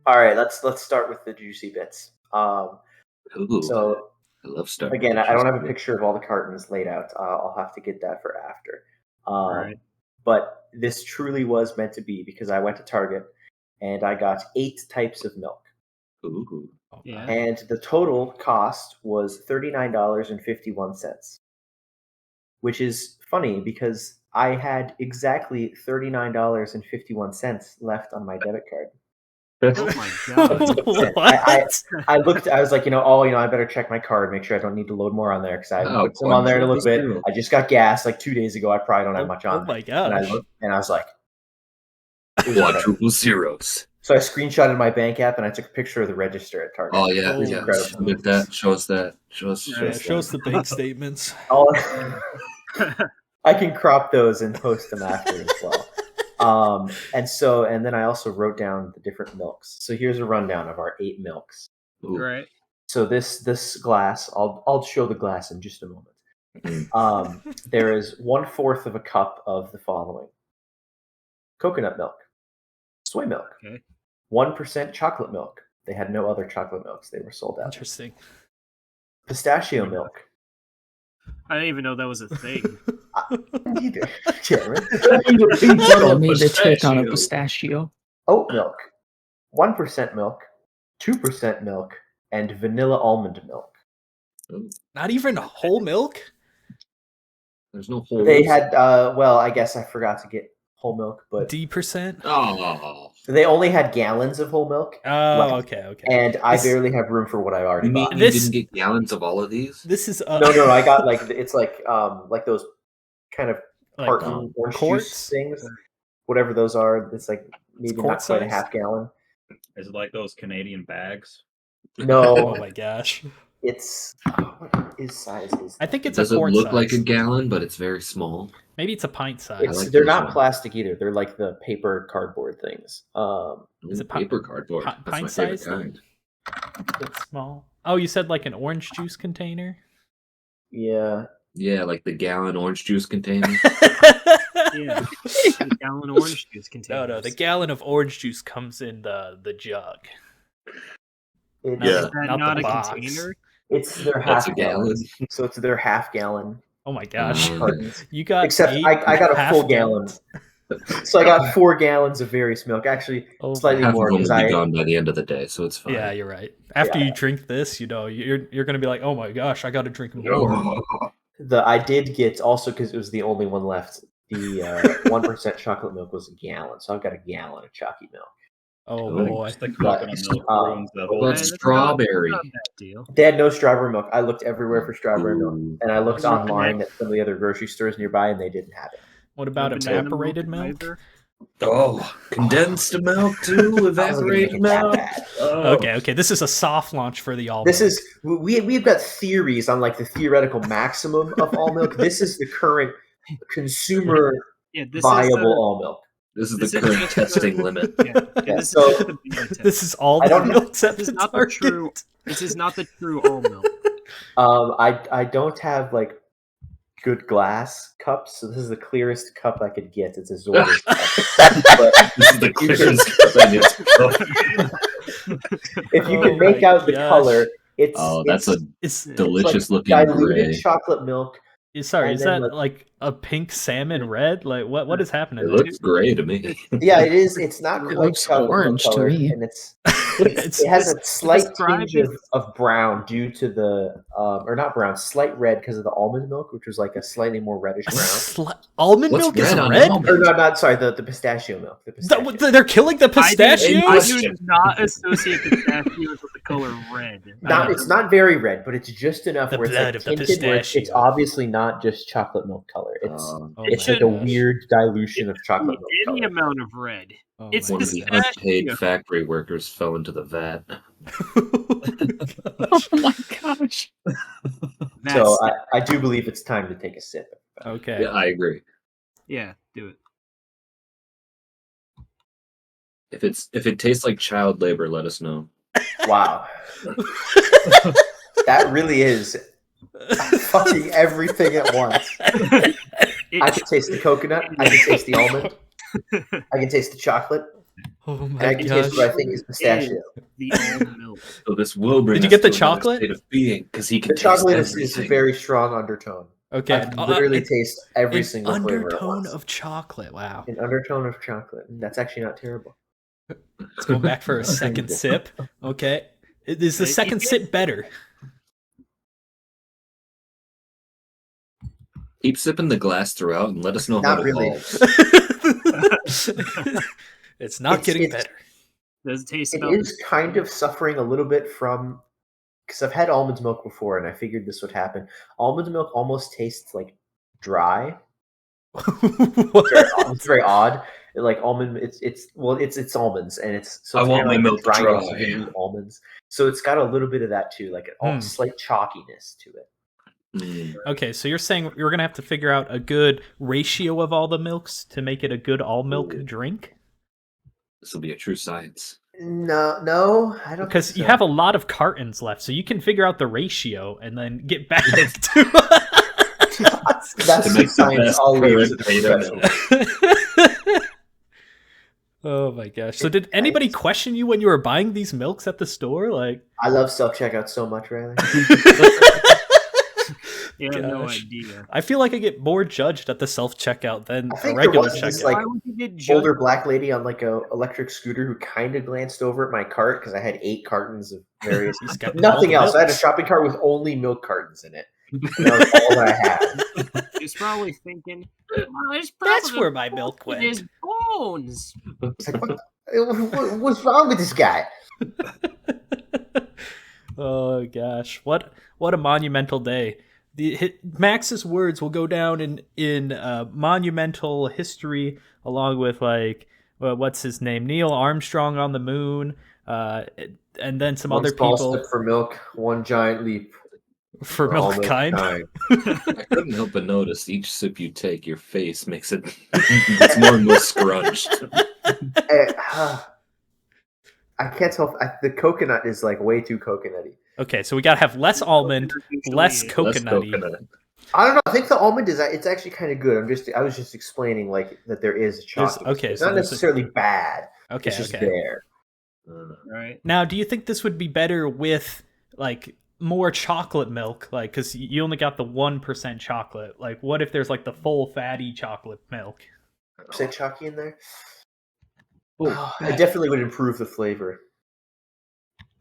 All right, let's start with the juicy bits. Ooh, So I love stuff. again, I don't have a picture of all the cartons laid out. I'll have to get that for after. Right. But this truly was meant to be because I went to Target and I got 8 types of milk. Ooh. Yeah. And the total cost was $39.51, which is funny because I had exactly $39.51 left on my debit card. Oh my god. What? I looked. I was like, I better check my card, make sure I don't need to load more on there because I haven't put some on there in a little bit. I just got gas like 2 days ago. I probably don't have much on. Oh my there. And I gosh. looked, and I was like, Quadruple zeros. so I screenshotted my bank app and I took a picture of the register at Target. Oh yeah, It was incredible. Look that. Show us that. Show us. Show us the bank statements. I can crop those and post them after as well. And then I also wrote down the different milks. So here's a rundown of our 8 milks. Ooh. Right. So this glass, I'll show the glass in just a moment. There is 1/4 of a cup of the following: coconut milk, soy milk, 1% chocolate milk. They had no other chocolate milks; they were sold out. Interesting. Pistachio milk. I didn't even know that was a thing. Neither. Yeah, right? Tell me the take on a pistachio. Oat milk, 1% milk, 2% milk, and vanilla almond milk. Not even whole milk? There's no whole. They had, I guess I forgot to get whole milk, but D%? Oh. they only had gallons of whole milk. Oh, okay. And I barely have room for what I already You mean bought. you didn't get gallons of all of these? This is No, I got it's like those kind of like, carton orange quarts? juice things, whatever those are. It's like maybe not quart quite a size? half gallon. Is it like those Canadian bags? No, Oh my gosh. it's what is size is? I think it's Does a it quart look size. like a gallon, but it's very small? Maybe it's a pint size. like They're those not ones. plastic either. They're like the paper cardboard things. Is it paper cardboard? pi- That's my pint favorite size? kind. It's small. Oh, you said like an orange juice container? Yeah. Yeah, like the gallon orange juice container. Yeah. The gallon orange juice container. No, the gallon of orange juice comes in the jug. It- Yeah. Is that Not not the a box. container? It's their That's half a gallon. So it's their half gallon Oh my gosh. cartons. You got Except 8 I got a half full gallon. gallons? So I got 4 gallons of various milk. Actually, Oh, slightly Half of more them will because be gone by the end of the day, so it's fine. yeah, you're right. After Yeah. you drink this, you're gonna be like, oh my gosh, I gotta drink more. I did get also because it was the only one left. The 1% chocolate milk was a gallon, so I've got a gallon of chalky milk. Oh Oh, boy. Just the coconut milk ruins that whole Well, thing. that's strawberry. Not a bad deal. They had no strawberry milk. I looked everywhere for strawberry milk, Ooh. and I looked Not online at some of the other grocery stores nearby, and they didn't have it. What about No banana evaporated milk? either? Oh, condensed milk too, evaporated milk. Oh. Okay. This is a soft launch for the all. This is we've got theories on like the theoretical maximum of all milk. This is the current consumer Yeah, this viable all milk. This is This the is current just testing the- limit. Yeah, this so- is just the beta test. This is all I the don't- milks at This the is not the Target. true. This is not the true all milk. I don't have like good glass cups, so this is the clearest cup I could get. It's a Zorder's cup. But This is the clearest cup I get. if you Oh can make my out the gosh. color, it's Oh, that's a It's delicious looking diluted gray. chocolate milk. sorry, and is then, that like a pink salmon red? Like what is happening? It there? looks gray to me. Yeah, it is. It's not It quite looks chocolate milk orange to color, me. and it It's- has a slight describe tinge it- of brown due to the or not brown, slight red because of the almond milk, which was like a slightly more reddish brown. Almond What's milk is red on red? almond? Or no, not sorry, the pistachio milk. The pistachio. They're killing the pistachios? I do not associate pistachios with the color red. It's not very red, but it's just enough The where it's blood like of the tinted, where it's pistachio. obviously not just chocolate milk color. It's Oh it's my like a gosh. weird dilution of chocolate milk Any color. amount of red. Oh It's my One of the goodness. unpaid factory workers fell into the vat. Oh my gosh. So I do believe it's time to take a sip. Okay. Yeah, I agree. Yeah, do it. If it tastes like child labor, let us know. Wow, that really is fucking everything at once. I can taste the coconut. I can taste the almond. I can taste the chocolate. Oh And my I can taste what I gosh. think is pistachio. The almond milk. So this will bring Did you us get the to another chocolate? state of being because he can The taste chocolate is a everything. very strong undertone. Okay. I can literally an- taste every an single flavor at undertone once. of chocolate. Wow. An undertone of chocolate. That's actually not terrible. Let's go back for a second sip. Okay. Is the second sip better? Keep sipping the glass throughout and let us know Not how it really. evolves. It's not getting It's- better. Does it taste It about is kind of suffering a little bit from, because I've had almond milk before, and I figured this would happen. Almond milk almost tastes like dry. It's very odd. Like almond, it's almonds, and it's so I it's want kinda my like milk the dryness dry. of when you eat almonds. So it's got a little bit of that too, like a slight chalkiness to it. Okay, so you're saying you're gonna have to figure out a good ratio of all the milks to make it a good all milk drink? This will be a true science. No, I don't. Because think you so. have a lot of cartons left, so you can figure out the ratio and then get back to. That's To make the science. best I'll leave current to the beta professionals. Oh my gosh! So did anybody question you when you were buying these milks at the store? Like, I love self checkout so much, Riley. You have no Gosh. idea. I feel like I get more judged at the self checkout than I a think regular there was this checkout. like Why would you get judged? older black lady on like a electric scooter who kind of glanced over at my cart because I had 8 cartons of various He's got all nothing the else. I had a milks. shopping cart with only milk cartons in it. And that was all that I had. He's probably thinking, well, it's That's probably where my milk in his went. bones. It's like, what's wrong with this guy? Oh gosh, what a monumental day! Max's words will go down in monumental history, along with like what's his name, Neil Armstrong on the moon, and then some One other small people step for milk, one giant leap for all milk kind. I couldn't help but notice each sip you take, your face makes it it's more and more scrunched. I can't tell if the coconut is like way too coconutty. Okay, so we gotta have less almond, less Less coconutty. coconut. I don't know. I think the almond it's actually kind of good. I was just explaining like that there is a chocolate. okay, it's so not there's necessarily bad. Okay, It's just okay. there. Right. Now, do you think this would be better with like more chocolate milk? Like, because you only got the 1% chocolate. Like, what if there's like the full fatty chocolate milk? Say chalky in there. Oh, It definitely would improve the flavor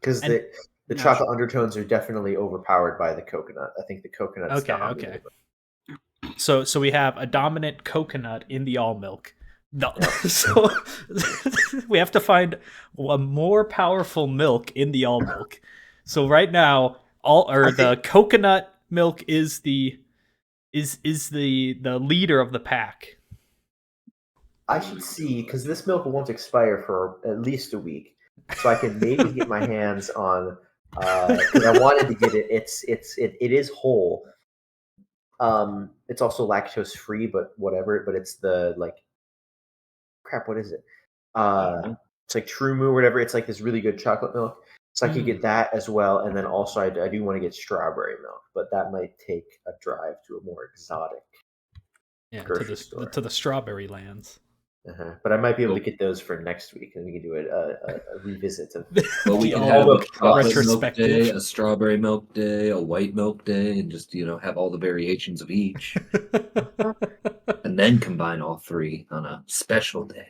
because And- the chocolate undertones are definitely overpowered by the coconut. I think the coconut's Okay. So we have a dominant coconut in the all milk. No. So we have to find a more powerful milk in the all milk. So right now, the coconut milk is the leader of the pack. I should see because this milk won't expire for at least a week, so I can maybe get my hands on. Because I wanted to get it. It is whole. It's also lactose free, but whatever. But it's the like, crap. What is it? It's like True Moo or whatever. It's like this really good chocolate milk. So I could get that as well, and then also I do want to get strawberry milk, but that might take a drive to a more exotic. Yeah, grocery store. to the strawberry lands. But I might be able to get those for next week, and we can do a revisit of. Well, we can All have a the chocolate milk retrospective. day, a strawberry milk day, a white milk day, and just have all the variations of each, and then combine all 3 on a special day.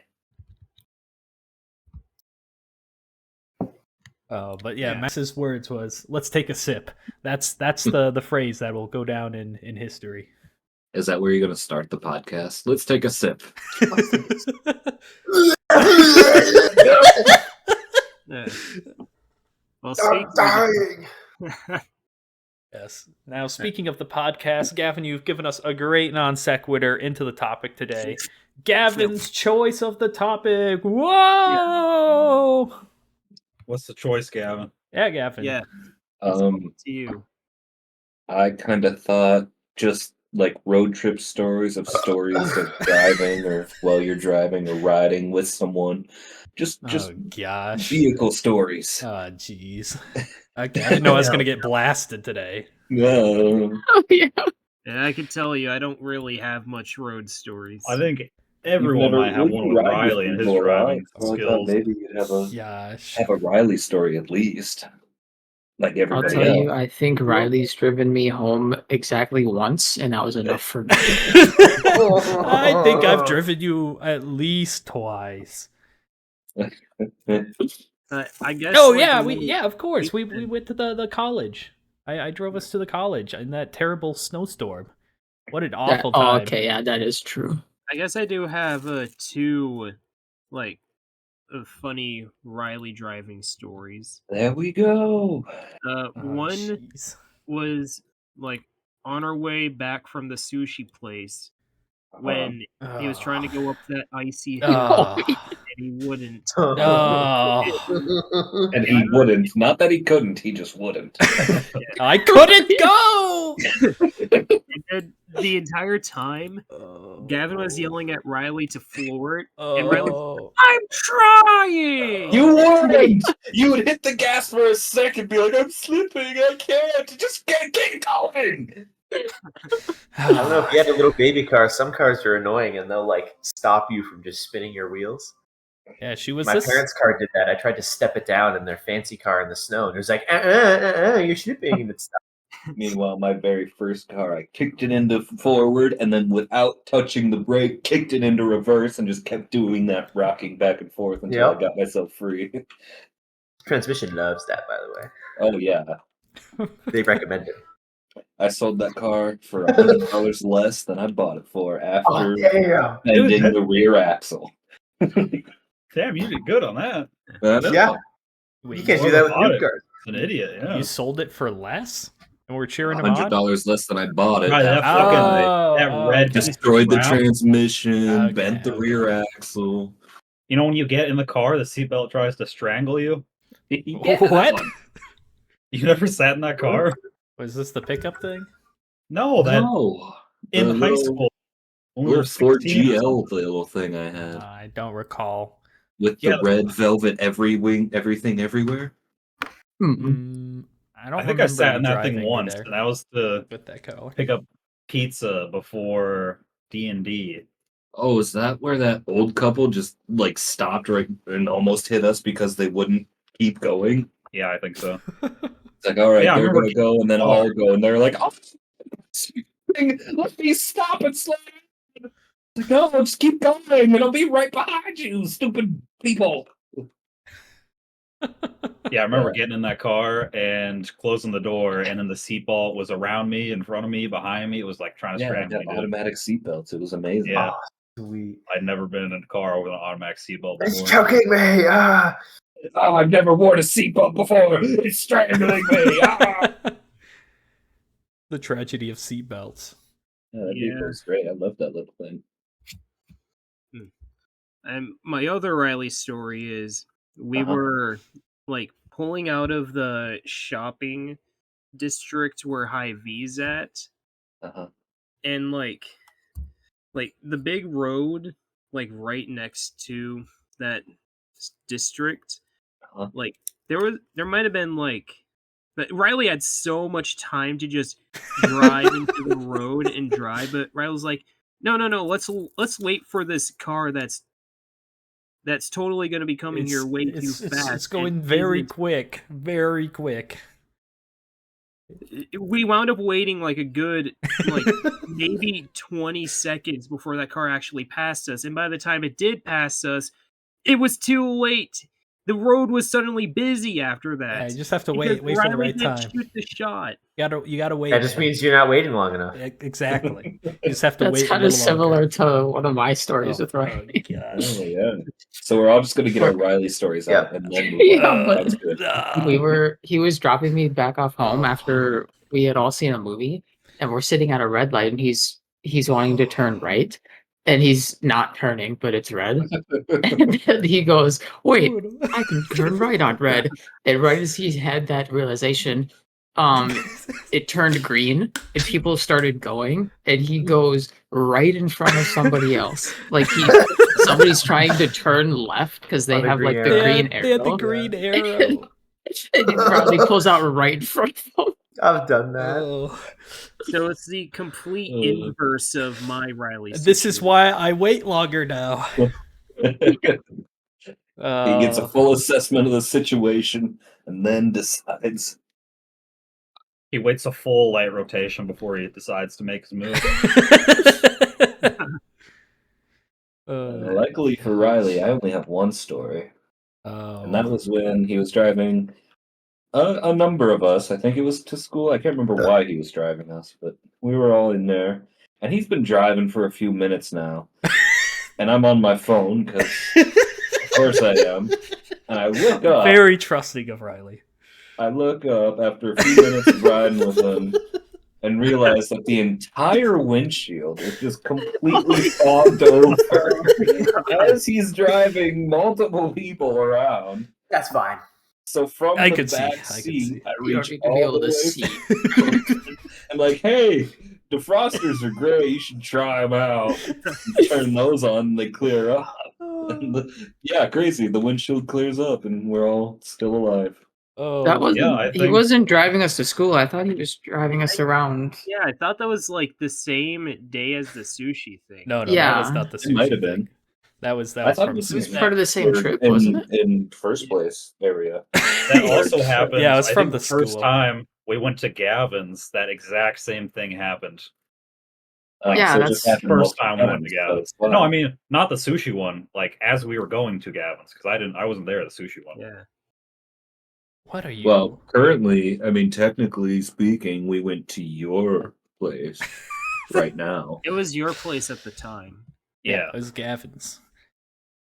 Oh, but yeah, Max's words was, "Let's take a sip." That's the phrase that will go down in history. Is that where you're going to start the podcast? Let's take a sip. Yeah. Well, I'm dying. Yes. Now, speaking of the podcast, Gavin, you've given us a great non sequitur into the topic today. Gavin's choice of the topic. Whoa! What's the choice, Gavin? Yeah, Gavin. Yeah. Um, To you. I kind of thought just like road trip stories of driving or while you're driving or riding with someone. Just Oh gosh. vehicle stories. Oh jeez. Okay, I didn't know I was gonna get blasted today. No. Oh yeah. And I can tell you, I don't really have much road stories. I think Everyone might have one with ride Riley and his people a lot, driving so I thought skills. maybe you'd Gosh. have a Riley story at least, like I'll everybody tell you, else. I think Riley's driven me home exactly once, and that was enough for me. I think I've driven you at least twice. I guess. Oh like, yeah, the little- of course. We went to the college. I drove us to the college in that terrible snowstorm. What an awful Oh, time. okay, yeah, that is true. I guess I do have two, like, funny Riley driving stories. There we go. Oh, One jeez. was like on our way back from the sushi place when he was trying to go up that icy hill Oh. and he wouldn't. Oh. And he wouldn't. Not that he couldn't, he just wouldn't. I couldn't go. And then the entire time, Gavin was yelling at Riley to floor it, and Riley, I'm trying. You wouldn't! You would hit the gas for a second, be like, I'm slipping, I can't! Just get going! I don't know if you had a little baby car. Some cars are annoying, and they'll like stop you from just spinning your wheels. Yeah, she was. My parents' car did that. I tried to step it down in their fancy car in the snow, and it was like, you're slipping, and it stopped. Meanwhile, my very first car, I kicked it into forward, and then without touching the brake, kicked it into reverse, and just kept doing that, rocking back and forth until I got myself free. Transmission loves that, by the way. Oh, yeah. They recommend it. I sold that car for $100 less than I bought it for after bending the rear axle. Damn, you did good on that. Yeah. Wait, You can't do that with new cars. An idiot, yeah. You sold it for less, and we're cheering him on. $100 less than I bought it. Right, that fucking that red destroyed the round. transmission, bent the rear axle. You know when you get in the car, the seatbelt tries to strangle you. What? You never sat in that car? Was this the pickup thing? No, that in high little- school. Little Ford GL, the little thing I had. I don't recall. With the red velvet everything everywhere. I think I sat in that thing once, there and that was to with that color. pick up pizza before D&D. Oh, is that where that old couple just like stopped right and almost hit us because they wouldn't keep going? Yeah, I think so. It's like, all right, Yeah, I they're remember- gonna go, and then I'll go, and they're like, "Oh, let me stop and slow down." Like, no, just keep going, and I'll be right behind you, stupid people. Yeah, I remember getting in that car and closing the door, and then the seatbelt was around me, in front of me, behind me. It was like trying to Yeah, strangle they me. got automatic seatbelts. It was amazing. Yeah, Sweet. I'd never been in a car with an automatic seatbelt It's before. choking me. Oh, I've never worn a seatbelt before. It's strangling me. The tragedy of seatbelts. Yeah, that vehicle was great. I love that little thing. And my other Riley story is we were like pulling out of the shopping district where Hy-Vee's at, and like the big road, like right next to that district, like there might have been like, but Riley had so much time to just drive into the road and drive, but Riley was like, no, let's wait for this car that's totally going to be coming here way too fast. It's going very quick. Very quick. We wound up waiting like a good, like maybe 20 seconds before that car actually passed us. And by the time it did pass us, it was too late. The road was suddenly busy after that. Yeah, you just have to wait for the right time. Shoot the shot. You gotta wait. That just means you're not waiting long enough. Exactly. You just have to That's wait. kind of similar to one of my stories with Riley. Oh, yeah. So we're all just gonna get our Riley stories out and then move Yeah, on. but That's good. he was dropping me back off home after we had all seen a movie, and we're sitting at a red light, and he's wanting to turn right, and he's not turning, but it's red. And then he goes, "Wait, I can turn right on red." And right as he had that realization, it turned green, and people started going, and he goes right in front of somebody else. Like somebody's trying to turn left because they have like the green arrow. They had the green arrow. And he probably pulls out right in front of him. I've done that. Oh. So it's the complete inverse of my Riley situation. This is why I wait longer now. He gets a full assessment of the situation and then decides. He waits a full light rotation before he decides to make his move. Luckily for Riley, I only have one story. And that was when he was driving a number of us. I think it was to school. I can't remember why he was driving us, but we were all in there. And he's been driving for a few minutes now. And I'm on my phone, because of course I am. And I look up. Very trusting of Riley. I look up after a few minutes of riding with him and realize that the entire windshield is just completely fogged over as he's driving multiple people around. That's fine. So from the back seat, I You reach don't need to be able to see. I'm like, hey, defrosters are great. You should try them out. You turn those on, they clear up. And yeah, crazy. The windshield clears up, and we're all still alive. Oh, That wasn't. Yeah, He wasn't driving us to school. I thought he was driving us around. Yeah, I thought that was like the same day as the sushi thing. no, that Yeah. was not the It might sushi have thing. been. That was I thought from it was It was Sushi. part of the same trip, wasn't it? In first place area. That also happened. Yeah, it was I from think the first school. time we went to Gavin's. That exact same thing happened. Yeah, so it that's just happened First multiple time we went times, to so Gavin's. it's fine. No, I mean not the sushi one. Like as we were going to Gavin's, because I wasn't there at the sushi one. Yeah. What are you? Well, currently, I mean, technically speaking, we went to your place right now. It was your place at the time. Yeah. It was Gavin's.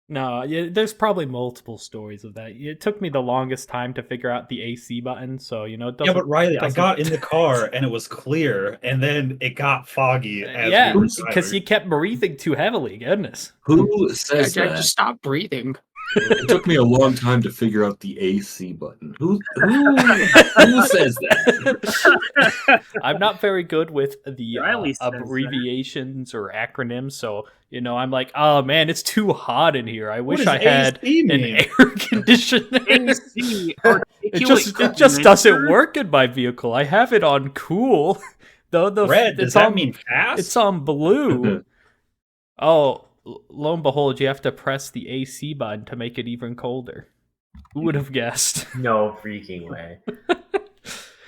No, yeah, there's probably multiple stories of that. It took me the longest time to figure out the AC button, so it Yeah, doesn't. but Riley, I doesn't- got in the car and it was clear, and then it got foggy. As yeah, we were because you driving. kept breathing too heavily. Goodness. Who I says that? just stopped breathing. It took me a long time to figure out the AC button. Who says that? I'm not very good with the Riley says that. abbreviations or acronyms, so I'm like, oh man, it's too hot in here. I What wish does I had AC an mean? air conditioner. AC, It just doesn't work in my vehicle. I have it on cool. The Red, does it's that on, mean fast? It's on blue. Oh, lo and behold, you have to press the AC button to make it even colder. Who would have guessed? No freaking way.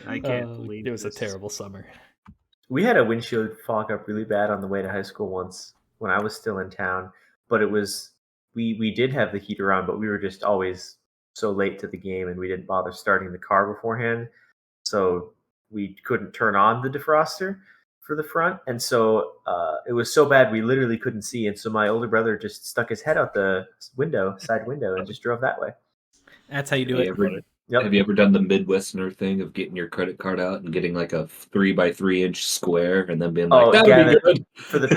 I can't believe it was a this. terrible summer. We had a windshield fog up really bad on the way to high school once when I was still in town, but it was we did have the heater on, but we were just always so late to the game and we didn't bother starting the car beforehand, so we couldn't turn on the defroster for the front, and so it was so bad we literally couldn't see, and so my older brother just stuck his head out the side window and just drove that way. That's how you do it. Have you ever done the Midwesterner thing of getting your credit card out and getting like a 3x3-inch square and then being like, Oh, that'll Gavin, be good? for the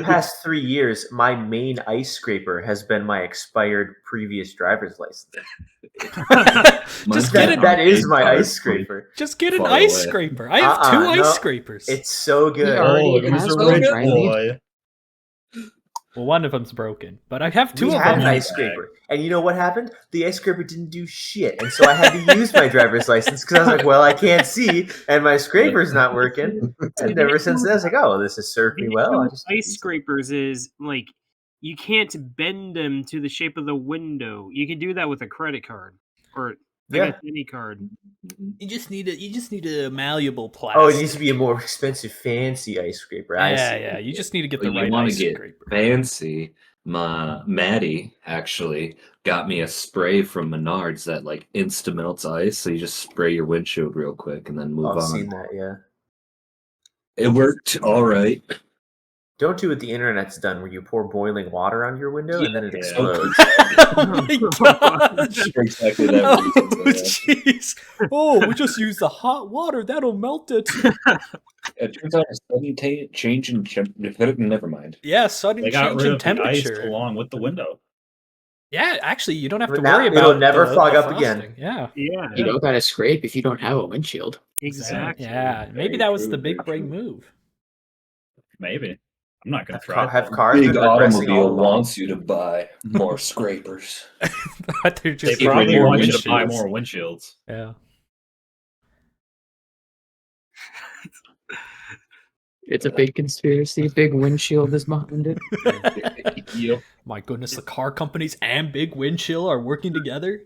past 3 years, my main ice scraper has been my expired previous driver's license. Just that is my ice scraper. Just get an Far ice away. scraper. I have two ice scrapers. It's so good. Yeah. already it was has a one, rich Riley. boy. Well, one of them's broken, but I have two We of had them. an ice scraper, and you know what happened? The ice scraper didn't do shit, and so I had to use my driver's license because I was like, "Well, I can't see, and my scraper's not working." And ever since then, I was like, "Oh, this has served me well." I just Ice scrapers is like you can't bend them to the shape of the window. You can do that with a credit card or I guess any card. You just need a malleable plastic. Oh, it needs to be a more expensive, fancy ice scraper. I see. Yeah. You just need to get the But right you want ice to get scraper. fancy. Maddie actually got me a spray from Menards that like insta melts ice, so you just spray your windshield real quick and then move I've on. seen that. Yeah. It worked all right. Don't do what the internet's done, where you pour boiling water on your window and then it Yeah. explodes. Oh my gosh! For exactly that Oh reason. jeez! Oh, we just use the hot water. That'll melt it. It turns out a sudden change in never mind. Yeah, sudden They got change rid in of the ice temperature. along with the window. Yeah, actually, you don't have to But now worry it'll about never fog the up again. frosting. Yeah, Yeah, You don't gotta scrape if you don't have a windshield. exactly. yeah. Maybe Very that was true, the big very brain true. move. Maybe. I'm not gonna try. Have it. cars Big been regressing automobile all along? wants you to buy more scrapers. But they're They just Get rid of probably your want you to buy windshields. more windshields. yeah. It's a big conspiracy. Big windshield is behind it. Yep. My goodness, the car companies and Big Windchill are working together.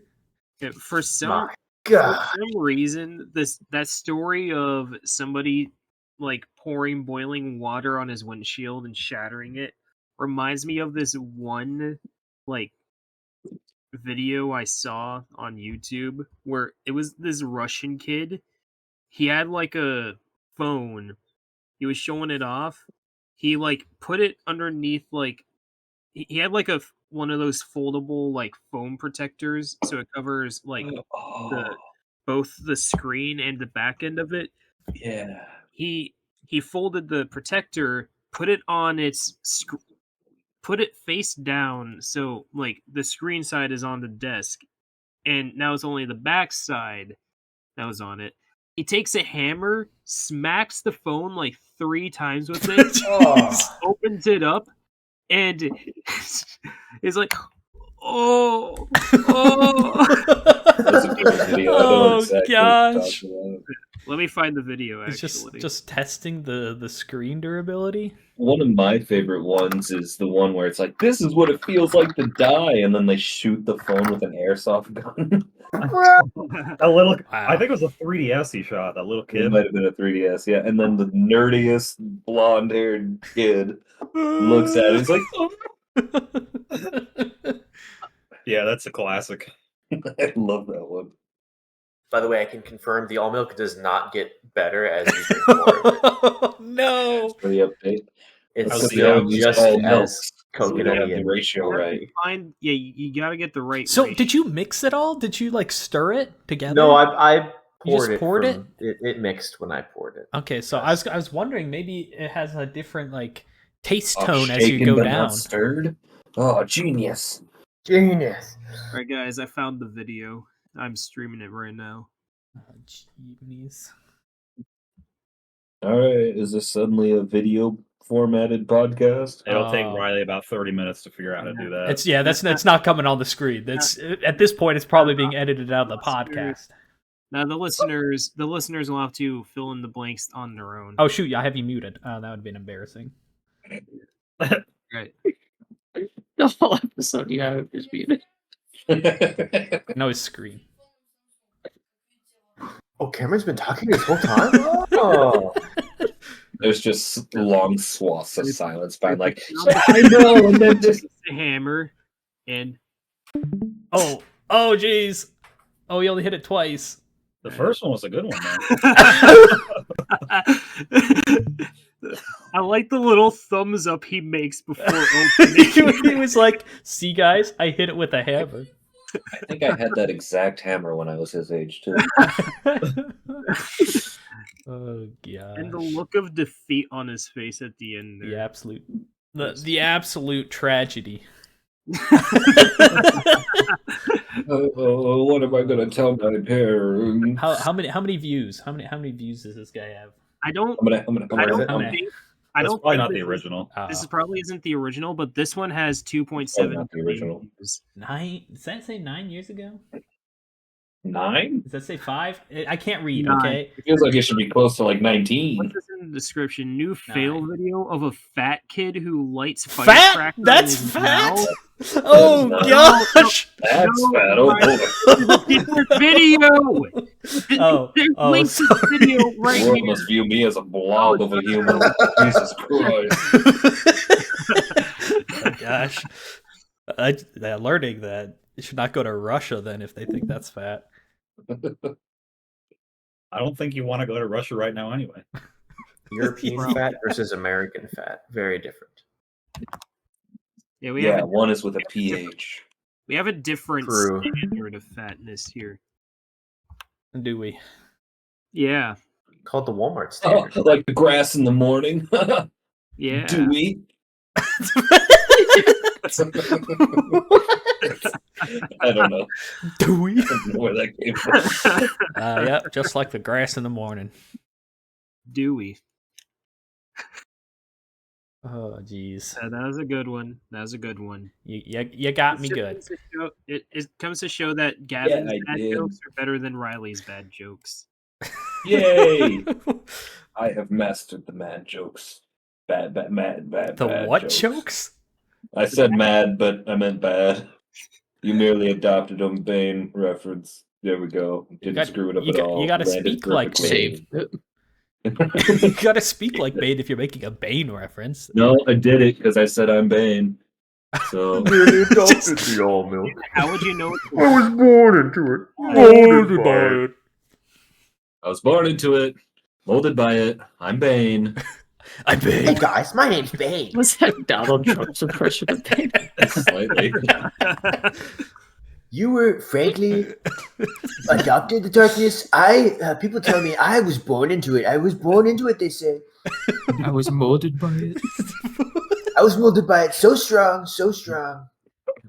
For some reason, that story of somebody like pouring boiling water on his windshield and shattering it reminds me of this one like video I saw on YouTube where it was this Russian kid. He had like a phone. He was showing it off. He like put it underneath like he had like one of those foldable like foam protectors so it covers like both the screen and the back end of it. Yeah. He folded the protector, put it on put it face down so like the screen side is on the desk, and now it's only the back side that was on it. He takes a hammer, smacks the phone like 3 times with it, opens it up, and it's like, oh. That's a good video. I know exactly what you're talking about. Let me find the video. It's Actually, just testing the screen durability. One of my favorite ones is the one where it's like, this is what it feels like to die, and then they shoot the phone with an airsoft gun. A little, Wow. I think it was a 3DS he shot. That little It kid. might have been a 3DS, yeah. And then the nerdiest blonde-haired kid looks at it. He's like, oh. Yeah, that's a classic. I love that one. By the way, I can confirm the all milk does not get better as you drink more of it. No. For the update. It's That's still the just all as milks. We don't have coconutty the and ratio right. you gotta get the right. So ratio. did you mix it all? Did you like stir it together? No, I You just poured it. poured it? It mixed when I poured it. Okay, so I was wondering maybe it has a different like taste Oh, tone as you shaken go but down. not stirred? Oh, genius. Genius. All right, guys, I found the video. I'm streaming it right now. Jeez. All right, is this suddenly a video formatted podcast? It'll take Riley about 30 minutes to figure out how to do that. That's not coming on the screen. That's at this point it's probably being edited out of the podcast. Now the listeners will have to fill in the blanks on their own. Oh shoot, I have you muted. That would have been embarrassing. Right. The whole episode, you have just muted. No, his screen. Oh, Cameron's been talking this whole time? Oh. There's just long swaths of silence by like, I know, and then just a hammer and Oh jeez. Oh, he only hit it twice. The first one was a good one, man. I like the little thumbs up he makes before opening. He was like, "See, guys, I hit it with a hammer." I think I had that exact hammer when I was his age too. Oh god. And the look of defeat on his face at the end there. The absolute tragedy. What am I gonna tell my parents? How many views? How many views does this guy have? I don't Probably not the original. This probably isn't the original, but this one has 2.7 not the original. views. 9? Does that say 9 years ago? 9? Does that say 5? I can't read. 9. Okay. It feels like it should be close to like 19. What's this in the description? New fail 9. video of a fat kid who lights Fat? firecrackers. That's in his fat? mouth. Oh gosh! That's No, bad. Oh boy. Different video. There's links to the video The right world here. must view me as a blob of a human. Jesus Christ. Oh, gosh. They're learning that they should not go to Russia then if they think that's fat. I don't think you want to go to Russia right now anyway. European fat versus American fat. Very different. Yeah, One is with a PH. We have a different True. standard of fatness here. Do we? Yeah. Called the Walmart Oh, standard. like the grass in the morning. Yeah. Do we? I don't know. Do we? I don't know where that came from. Yep, just like the grass in the morning. Do we? Oh, jeez. That was a good one. That was a good one. You got me good. It comes to show that Gavin's I bad did. jokes are better than Riley's bad jokes. Yay! I have mastered the mad jokes. Bad the bad what jokes. jokes? I said mad, but I meant bad. You merely adopted a Bane reference. There we go. Didn't screw it up at all. You gotta Landed speak like perfectly. Save. You gotta speak like Bane if you're making a Bane reference. No, I did it because I said I'm Bane. So Nearly adopted the all milk. How would you know? I was born into it. Molded by it. I was born into it, molded by it. I'm Bane. I'm Hey Bane. guys, my name's Bane. Was that Donald Trump's impression of Bane? Slightly. You were frankly adopted the darkness. People tell me I was born into it. I was born into it, they say. I was molded by it. I was molded by it. So strong, so strong.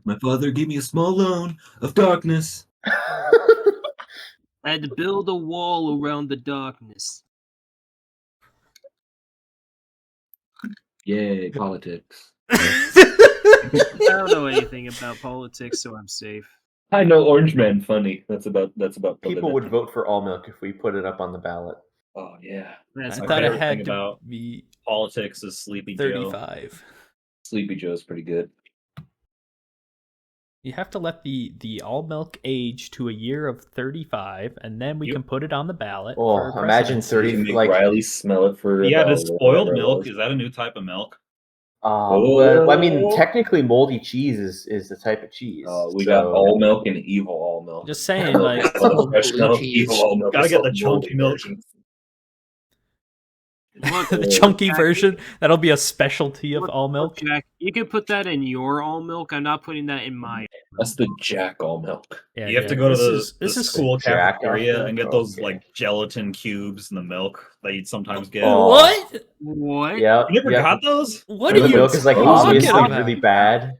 My father gave me a small loan of darkness. I had to build a wall around the darkness. Yay, politics. I don't know anything about politics, so I'm safe. I know Orange Man funny. That's about People would vote for all milk if we put it up on the ballot. Oh yeah. That's I My thought it favorite had thing to about be politics is Sleepy Joe. 35. Sleepy Joe's pretty good. You have to let the all milk age to a year of 35, and then we Yep. can put it on the ballot. Oh, for imagine presidency. 30 You can make like Riley smell it for Yeah, about does spoiled whatever it milk, was. is that a new type of milk? well, I mean, technically, moldy cheese is the type of cheese. We got all milk and evil all milk. Just saying, like, Fresh blue milk, cheese. evil all milk. Gotta is get the the chunky moldy milk. version. Look, the chunky version, that'll be a specialty of look, all milk. Jack, you can put that in your all milk. I'm not putting that in my. That's the Jack all milk. Yeah, You have to go to the this is school Jack cafeteria milk? and get those Okay. like gelatin cubes in the milk that you'd sometimes get. Oh. What? What? Yeah. You never got those? What When are the you milk is like talking obviously about? really bad.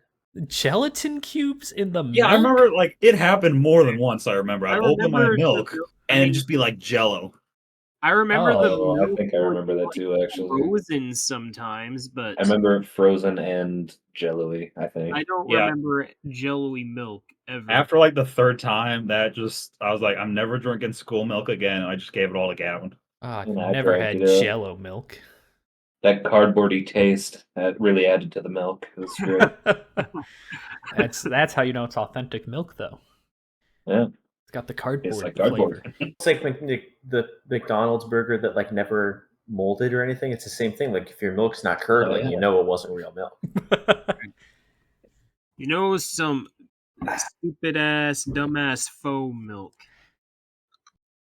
Gelatin cubes in the Yeah, milk? I remember like it happened more than once. I remember I'd open my remember the milk milk- and I it'd mean, just be like Jello. I remember the Oh, I milk think I was, remember that too, actually. frozen sometimes, but I remember it frozen and jello-y, I think. I don't Yeah. remember jello-y milk ever. After like the third time, that just I was like, I'm never drinking school milk again. I just gave it all to Gavin. Oh, I've And I never drank had it up. Jello milk. That cardboardy taste that really added to the milk. It was great. That's how you know it's authentic milk, though. Yeah. It's got the cardboard It's like flavor. cardboard. It's like the McDonald's burger that like never molded or anything. It's the same thing. Like if your milk's not curdling, yeah. you know it wasn't real milk. You know, it was some stupid ass, dumbass faux milk.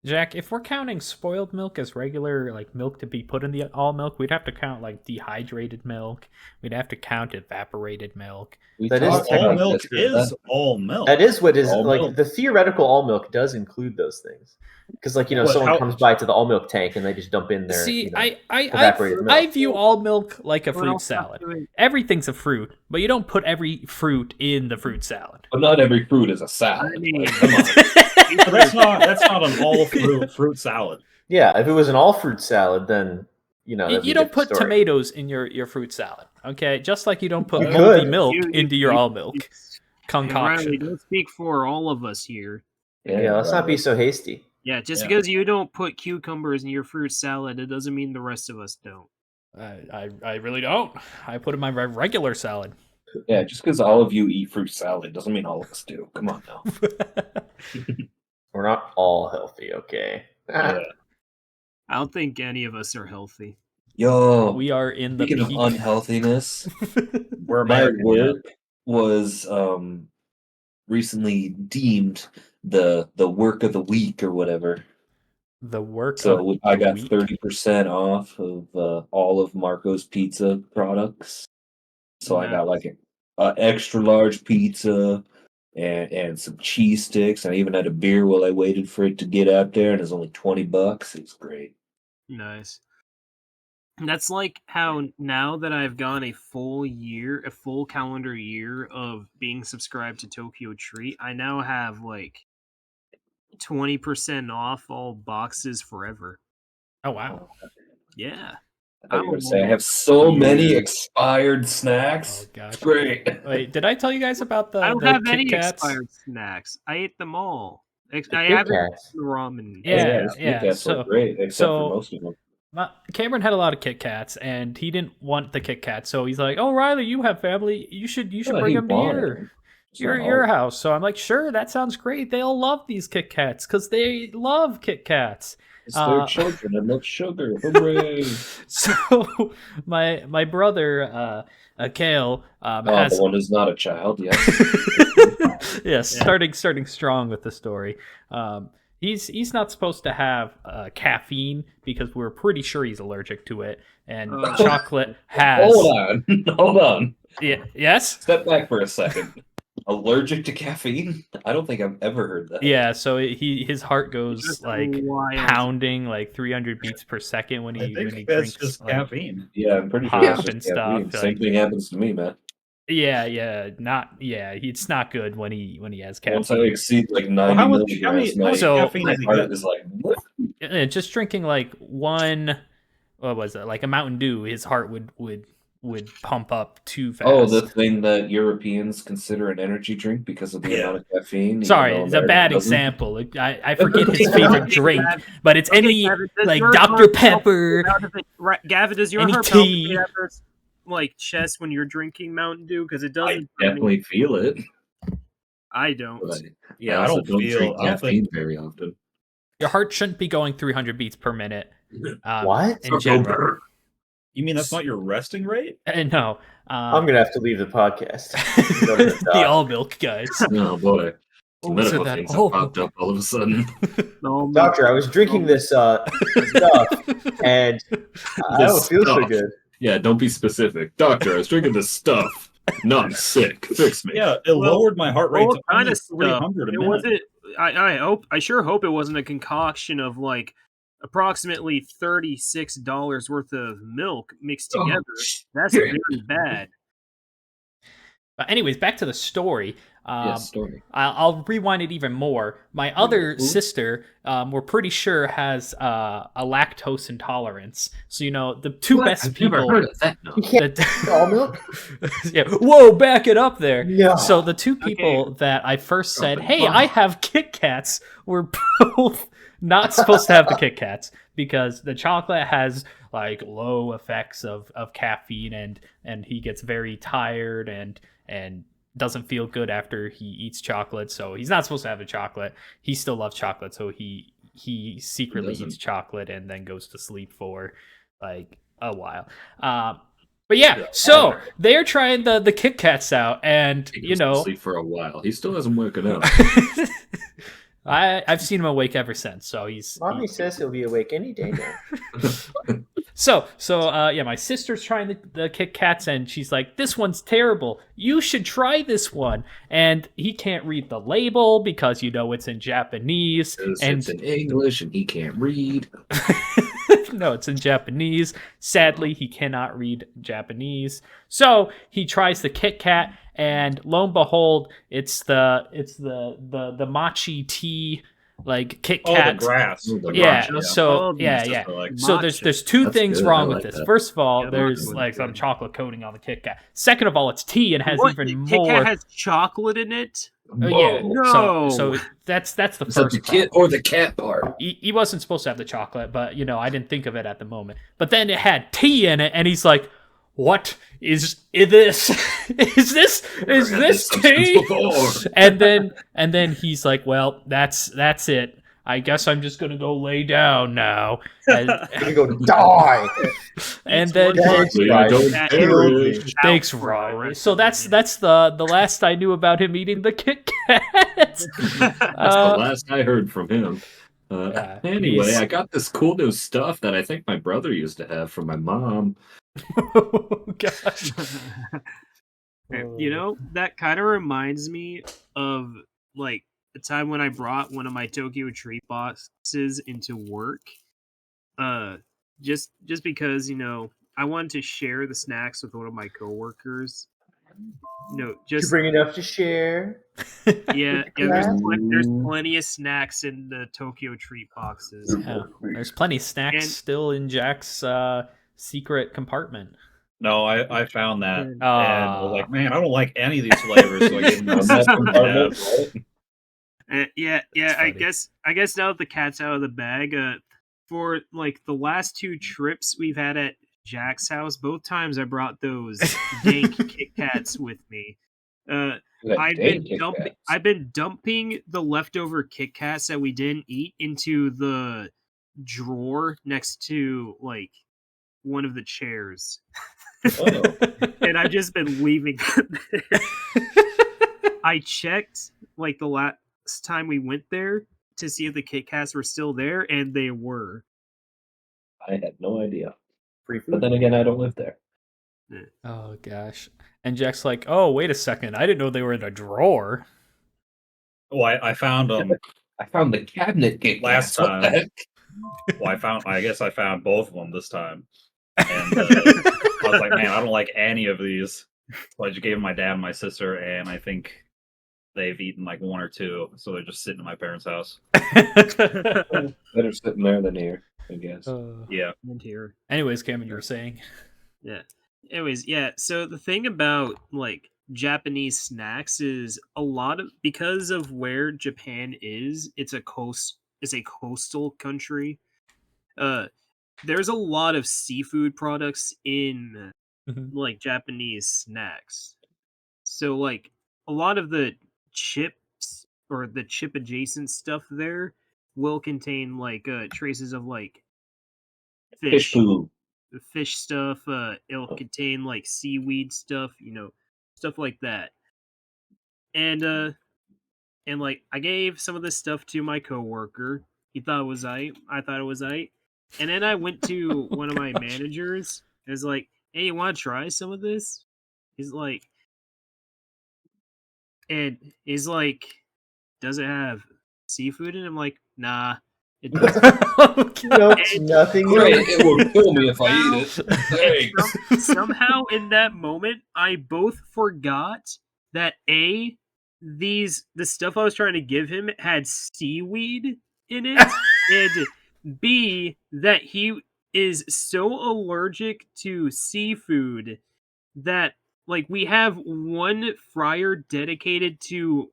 Jack, if we're counting spoiled milk as regular like milk to be put in the all milk, we'd have to count like dehydrated milk. We'd have to count evaporated milk. That is All technically- milk is all milk. That is what is All like milk. the theoretical all milk does include those things. Because like What, someone how- comes by to the all milk tank and they just dump in their See, evaporated milk. I view all milk like a What fruit else not salad. doing? Everything's a fruit, but you don't put every fruit in the fruit salad. But not every fruit is a salad. I mean- Like, come on. But that's not an all fruit salad. Yeah, if it was an all fruit salad, then that'd be You a don't different put story. tomatoes in your fruit salad, okay? Just like you don't put You moldy could. milk You- into your you- all milk And concoction. Riley, don't speak for all of us here. Yeah, let's not be so hasty. Yeah, just Yeah. because you don't put cucumbers in your fruit salad, it doesn't mean the rest of us don't. I really don't. I put it in my regular salad. Yeah, just because all of you eat fruit salad doesn't mean all of us do. Come on now. We're not all healthy, okay? Yeah. I don't think any of us are healthy. Yo, We are in the speaking of peak. unhealthiness, We're my American. Yeah. work was recently deemed the work of the week or whatever. The work So of I the got week. 30% off of all of Marco's Pizza products. So I got like an extra large pizza and some cheese sticks. I even had a beer while I waited for it to get out there, and it was only $20. It was great. Nice. That's like how now that I've gone a full calendar year of being subscribed to Tokyo Treat, I now have like 20% off all boxes forever. Oh wow. Yeah. I thought you were I'm gonna say I a- have so many expired snacks. Oh gosh. It's great. Wait, did I tell you guys about the I don't the have Kit any Kats? expired snacks. I ate them all. I Kit haven't Kats. the ramen. Yeah, those yeah, Kit Kats so- were great, except so- for most of them. Cameron had a lot of Kit Kats, and he didn't want the Kit Kat, so he's like, "Oh, Riley, you have family. You should Well, bring he them to wanted your them. It's not your all- house." So I'm like, "Sure, that sounds great. They'll love these Kit Kats because they love Kit Kats." It's their children and love sugar. Hooray! So my brother Kale Oh, has the one who's not a child, yes. yeah, starting strong with the story. He's not supposed to have caffeine because we're pretty sure he's allergic to it, and chocolate has. Hold on. Yeah, yes. Step back for a second. Allergic to caffeine? I don't think I've ever heard that. Yeah, so his heart goes Just like wild. pounding like 300 beats per second when I he think drinks that's just like, caffeine. Yeah, I'm pretty sure pop it's just and stuff, caffeine. Same like- thing happens to me, man. Yeah, it's not good when he has caffeine. Once I exceed like 90 how milligrams, much So- caffeine my is he heart got? is like, what? Just drinking like one, what was it, like a Mountain Dew, his heart would pump up too fast. Oh, the thing that Europeans consider an energy drink because of the Yeah. amount of caffeine. even Sorry, though it's a America bad doesn't. example. I forget his favorite drink, but it's Okay, any Gavin, does like your Dr. heart Pepper. Gavin, does your Any heart tea. palpitate at first, like chest when you're drinking Mountain Dew? Because it I doesn't. for me. definitely feel it. I don't. But Yeah, I I also don't drink feel. I don't caffeine think. very often. Your heart shouldn't be going 300 beats per minute. What? In general. You mean that's not your resting rate? No. I'm gonna have to leave the podcast. The all milk guys. Oh boy. Oh, Medical so that things all have popped up all of a sudden. No, Doctor, I was drinking this stuff, and I don't feel so stuff. good. Yeah, don't be specific. Doctor, I was drinking this stuff. No, I'm sick. Fix me. Yeah, it lowered my heart rate What to kind only of stuff? 300 a It minute. wasn't. I hope. I sure hope it wasn't a concoction of like approximately $36 worth of milk mixed Oh, together. That's shit. very bad. But anyways, back to the story. Yes, story. I'll rewind it even more. My other sister, we're pretty sure has a lactose intolerance. So the two best I've people. never heard of that. No. You can't that- all milk? yeah. Whoa, back it up there. No. So the two people that I first said, "Hey, I have Kit Kats," were both not supposed to have the Kit Kats because the chocolate has like low effects of caffeine, and he gets very tired and doesn't feel good after he eats chocolate. So he's not supposed to have the chocolate. He still loves chocolate, so he secretly Doesn't. eats chocolate and then goes to sleep for like a while. But yeah, so they're trying the Kit Kats out, and He goes to sleep for a while. He still hasn't woken up. I've seen him awake ever since, so Mommy says he'll be awake any day now. So yeah, my sister's trying the Kit Kats, and she's like, "This one's terrible. You should try this one." And he can't read the label because it's in Japanese, and It's in English and he can't read. no, it's in Japanese. Sadly, he cannot read Japanese. So he tries the Kit Kat, and lo and behold, it's the matcha tea like Kit Oh, Kat. the grass. The Yeah. matcha. So Oh, yeah, just yeah. like So matcha. there's two That's things good. wrong I with like this. that. First of all, Yeah, there's matcha like one's some good. chocolate coating on the Kit Kat. Second of all, it's tea and has What? even Kit more. Kat has chocolate in it. Yeah. No. So that's the Is that first the kit problem. or the cat part? He wasn't supposed to have the chocolate, but I didn't think of it at the moment. But then it had tea in it, and he's like, "What is this? is this tea?" And then he's like, "Well, that's it. I guess I'm just gonna go lay down now." And, I'm gonna go die. and then Thanks, Please Riley. don't That perish. is thanks, out for the Riley. rest So of the that's the last I knew about him eating the Kit Kat. That's the last I heard from him. Anyway, he's- I got this cool new stuff that I think my brother used to have from my mom. Oh, gosh. That kind of reminds me of like the time when I brought one of my Tokyo treat boxes into work. Just because I wanted to share the snacks with one of my coworkers. You Just bring enough to share. yeah. There's plenty of snacks in the Tokyo treat boxes. Yeah, there's plenty of snacks And- still in Jack's secret compartment. No, I found that. And I Ah. was like, man, I don't like any of these flavors. So I gave him On this that stuff. compartment, right? Yeah. funny. I guess now that the cat's out of the bag, for like the last 2 trips we've had at Jack's house, both times I brought those dank Kit Kats with me. You had dank Kit Kats. I've been dumping the leftover Kit Kats that we didn't eat into the drawer next to like one of the chairs. Oh. And I've just been leaving them there. I checked like the last time we went there to see if the Kit Kats were still there, and they were. I had no idea. Free food. But then again, I don't live there. Oh gosh. And Jack's like, "Oh, wait a second. I didn't know they were in a drawer." Well, I found them I found the cabinet Kit last Kats. What the time. heck? Well, I guess I found both of them this time. And I was like, man, I don't like any of these. So I just gave them my dad and my sister, and I think they've eaten like 1 or 2, so they're just sitting in my parents' house. Better sitting there than here, I guess. Yeah. And here. Anyways, Cameron, you were saying. Yeah. Anyways, yeah. So the thing about like Japanese snacks is a lot of because of where Japan is, it's a coastal country. There's a lot of seafood products in like Japanese snacks. So like a lot of the chips or the chip adjacent stuff there will contain like traces of like Fish food. fish stuff. It'll contain like seaweed stuff, stuff like that. And like I gave some of this stuff to my coworker. He thought it was I thought it was I. And then I went to one of my managers and was like, "Hey, you want to try some of this?" He's like, "Does it have seafood in it?" I'm like, "Nah, it doesn't." Nothing. Great, it will kill me if I eat it. Thanks. Somehow in that moment, I both forgot that the stuff I was trying to give him had seaweed in it, and B, that he is so allergic to seafood that like we have one fryer dedicated to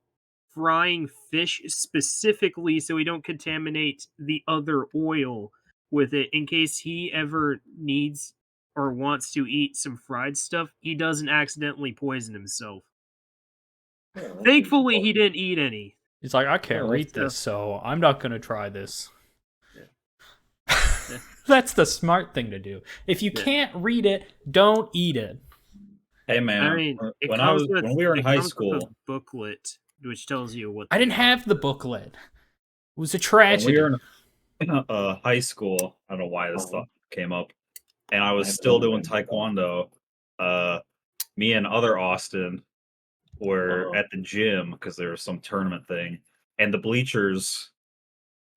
frying fish specifically so we don't contaminate the other oil with it in case he ever needs or wants to eat some fried stuff. He doesn't accidentally poison himself. Thankfully, he didn't eat any. He's like, "I can't read this, so I'm not going to try this." That's the smart thing to do. If you can't read it, don't eat it. Hey man, I mean, when we were in high school, booklet which tells you what I didn't have the booklet. It was a tragedy. when we were in high school, I don't know why this thought came up, and I was still doing taekwondo. Me and other Austin were at the gym because there was some tournament thing, and the bleachers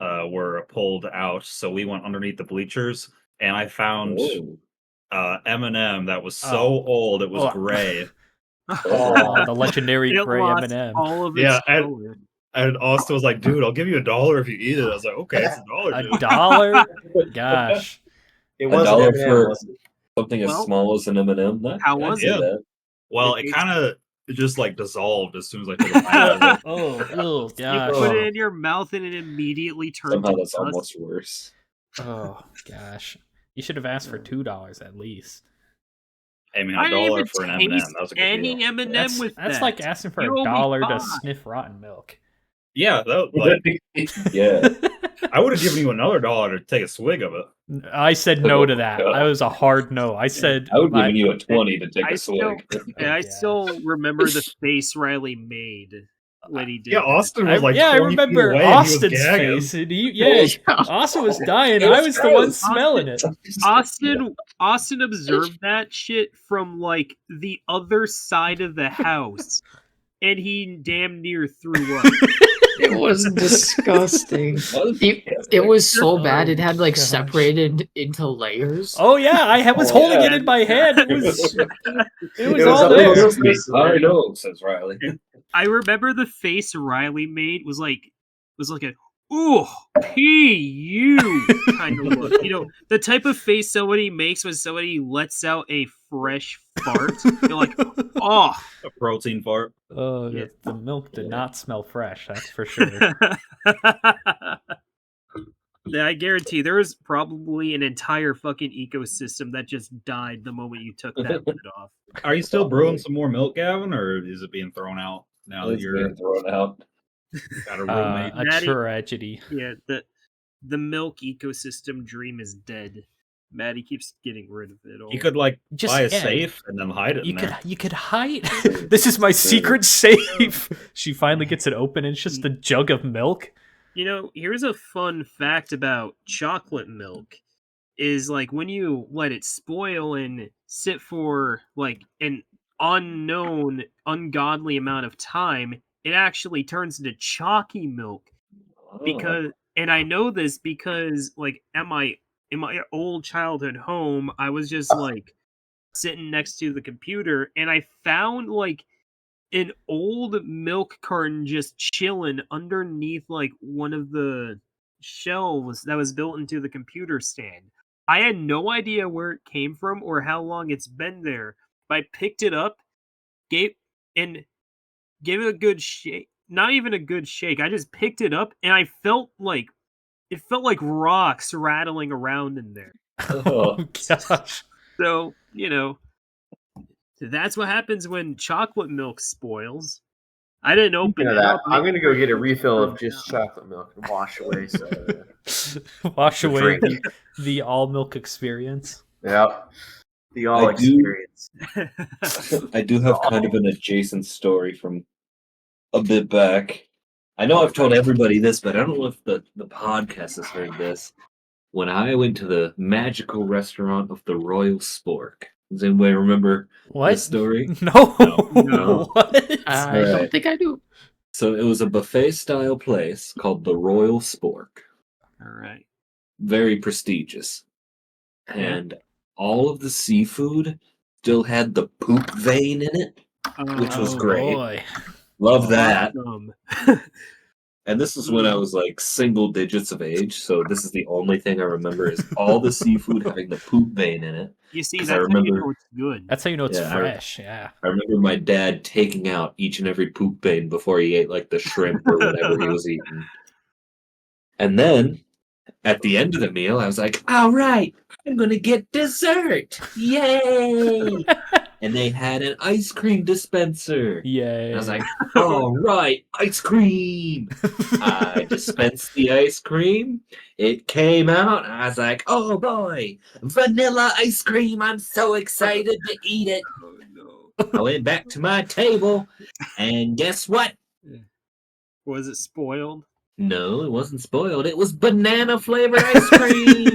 were pulled out, so we went underneath the bleachers, and I found M&M that was so old it was gray. The legendary gray M&M. All of its color. And Austin was like, "Dude, I'll give you $1 if you eat it." I was like, "Okay, it's $1, dude." $1? Gosh. It was $1 for something as small as an M&M. How was it? Well, it kind of just like dissolved as soon as I took a bite out of it. Oh, gosh. You put it in your mouth and it immediately turned Somehow to that's dust. almost worse. Oh, gosh. You should have asked for $2 at least. I mean, I didn't $1 even for an M&M. taste That was a good any deal. M&M with That's that. like asking for You owe me $1 to $5. sniff rotten milk. Yeah, Yeah. I would have given you another $1 to take a swig of it. I said no to that. I was a hard no. I said I would have given you a 20 to take a swig. I still remember the face Riley made when he did. Yeah, Austin was like, I 20 feet remember away and he was Austin's gagging. face. And Austin was dying. I was the one smelling it. Austin observed that shit from like the other side of the house, and he damn near threw up. It was disgusting. It was so bad. It had like separated into layers. Oh yeah, I was holding it in my hand. It was all there. I know, says Riley. I remember the face Riley made was like a "ooh, PU" kind of look. You know, the type of face somebody makes when somebody lets out a fresh fart. You're like, oh, A protein fart. Oh, Yeah. the milk did not smell fresh. That's for sure. Yeah, I guarantee there was probably an entire fucking ecosystem that just died the moment you took that lid off. Are you still brewing some more milk, Gavin, or is it being thrown out now that It's you're being thrown out. got a roommate? A Maddie- tragedy. Yeah, the milk ecosystem dream is dead. Maddie keeps getting rid of it all. You could like Just- buy a yeah. safe and then hide it in there. You could hide. This is my secret safe. She finally gets it open, and it's just a jug of milk. You know, here's a fun fact about chocolate milk is like when you let it spoil and sit for like an unknown, ungodly amount of time, it actually turns into chalky milk. Because and I know this because like in my old childhood home, I was just like sitting next to the computer and I found like an old milk carton just chilling underneath like one of the shelves that was built into the computer stand. I had no idea where it came from or how long it's been there. But I picked it up, gave it a good shake. Not even a good shake. I just picked it up and I felt like rocks rattling around in there. Oh gosh. So, you know, that's what happens when chocolate milk spoils. I didn't open Speaking of it that, up. I'm gonna go get a refill of just chocolate milk and wash away some of the Wash away drink. the all milk experience. Yep. The all I do- experience. I do have kind of an adjacent story from a bit back. I know I've told everybody this, but I don't know if the podcast has heard this. When I went to the magical restaurant of the Royal Spork. Does anybody remember What this story? No. No. What? I Alright. don't think I do. So it was a buffet style place called the Royal Spork. All right. Very prestigious. And all of the seafood still had the poop vein in it, which was Oh, great. boy. Love that. Awesome. And this is when I was like single digits of age, so this is the only thing I remember is all the seafood having the poop vein in it. You see, 'Cause that's I how you remember- know it's good. That's how you know it's Yeah, fresh. Yeah. I remember my dad taking out each and every poop vein before he ate like the shrimp or whatever he was eating. And then at the end of the meal, I was like, all right, I'm going to get dessert. Yay. And they had an ice cream dispenser. Yay. And I was like, all right, ice cream. I dispensed the ice cream. It came out. And I was like, oh boy, vanilla ice cream. I'm so excited to eat it. Oh, no. I went back to my table, and guess what? Was it spoiled? No, it wasn't spoiled. It was banana flavored ice cream.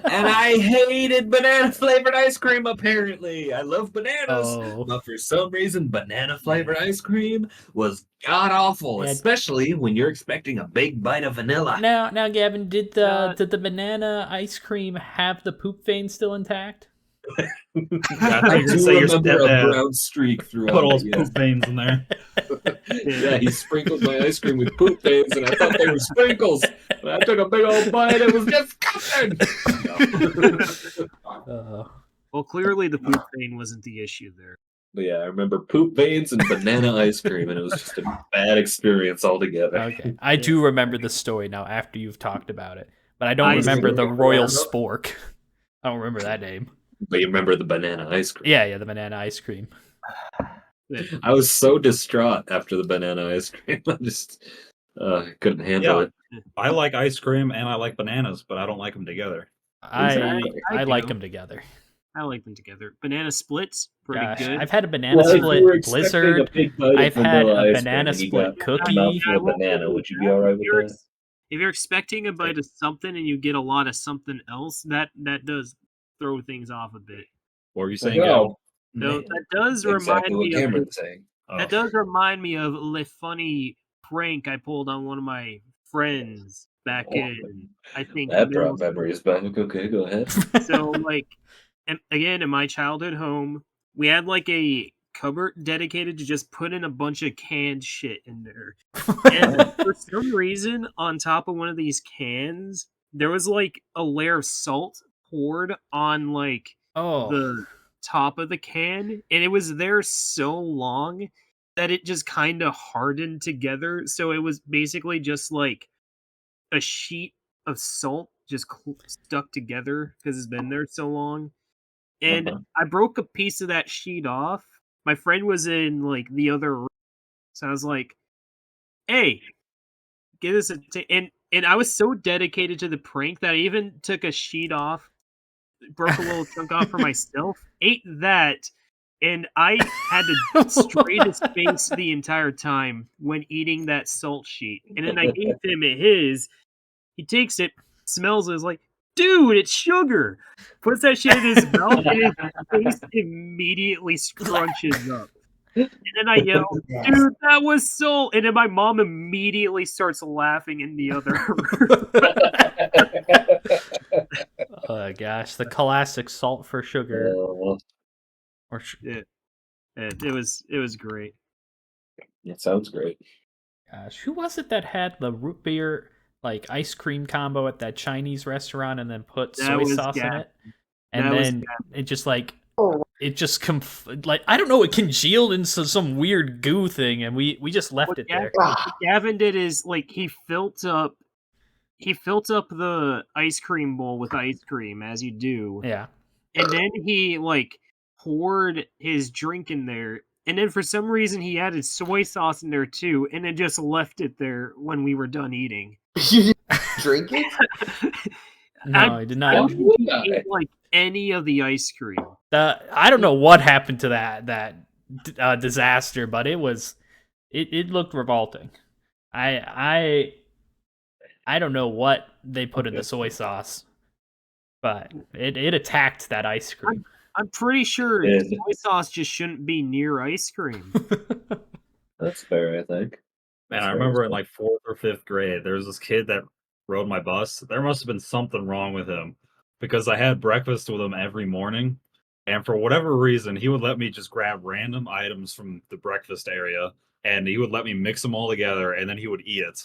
And I hated banana flavored ice cream, apparently. I love bananas. Oh. But for some reason, banana flavored ice cream was god awful, Yeah. especially when you're expecting a big bite of vanilla. Now, Gavin, did the banana ice cream have the poop vein still intact? I you do say your remember a stepdad brown streak throughout put all his it, poop veins in there. Yeah, he sprinkled my ice cream with poop veins, and I thought they were sprinkles. And I took a big old bite, it was disgusting. Well, clearly the poop vein wasn't the issue there. But yeah, I remember poop veins and banana ice cream, and it was just a bad experience altogether. Okay. I do remember the story now after you've talked about it. But I don't I remember see. the Royal Spork. I don't remember that name. But you remember the banana ice cream. Yeah, the banana ice cream. I was so distraught after the banana ice cream. I just couldn't handle it. I like ice cream and I like bananas, but I don't like them together. Exactly. I I like do. them together. I like them together. Banana splits, pretty Gosh, good. I've had a banana Well, if you were split expecting blizzard. a big bite of I've had vanilla a ice banana cream and you split got cookie. a mouthful of banana, would you be all right with that? If you're expecting a bite of something and you get a lot of something else, that does throw things off a bit. What were you saying? Well, So man, that does exactly remind what me of Cameron's saying. that does remind me of a funny prank I pulled on one of my friends back in I think That middle brought memories back. Okay, go ahead. So, like, and again, in my childhood home, we had like a cupboard dedicated to just put in a bunch of canned shit in there. And for some reason, on top of one of these cans, there was like a layer of salt poured on like Oh, top of the can, and it was there so long that it just kind of hardened together. So it was basically just like a sheet of salt just stuck together because it's been there so long. And I broke a piece of that sheet off. My friend was in like the other room, so I was like, "Hey, give this a and I was so dedicated to the prank that I even took a sheet off, broke a little chunk off for myself, ate that, and I had to strain his face the entire time when eating that salt sheet. And then I gave him his. He takes it, smells it, is like, dude, it's sugar. Puts that shit in his mouth, and his face immediately scrunches up. And then I yell, dude, that was salt. And then my mom immediately starts laughing in the other room. Oh gosh, the classic salt for sugar. It was great. It sounds great. Gosh, who was it that had the root beer like ice cream combo at that Chinese restaurant and then put soy sauce in it? And then it just like it just like I don't know, it congealed into some weird goo thing, and we just left it there. What Gavin did is like he filled up the ice cream bowl with ice cream, as you do. Yeah. And then he like poured his drink in there, and then for some reason he added soy sauce in there too, and then just left it there when we were done eating. You drink it? No, I did not. I didn't eat like any of the ice cream. I don't know what happened to that disaster, but it looked revolting. I don't know what they put in the soy sauce, but it attacked that ice cream. I'm pretty sure soy sauce just shouldn't be near ice cream. That's fair, I think. Man, I remember in like 4th or 5th grade, there was this kid that rode my bus. There must have been something wrong with him because I had breakfast with him every morning. And for whatever reason, he would let me just grab random items from the breakfast area and he would let me mix them all together and then he would eat it.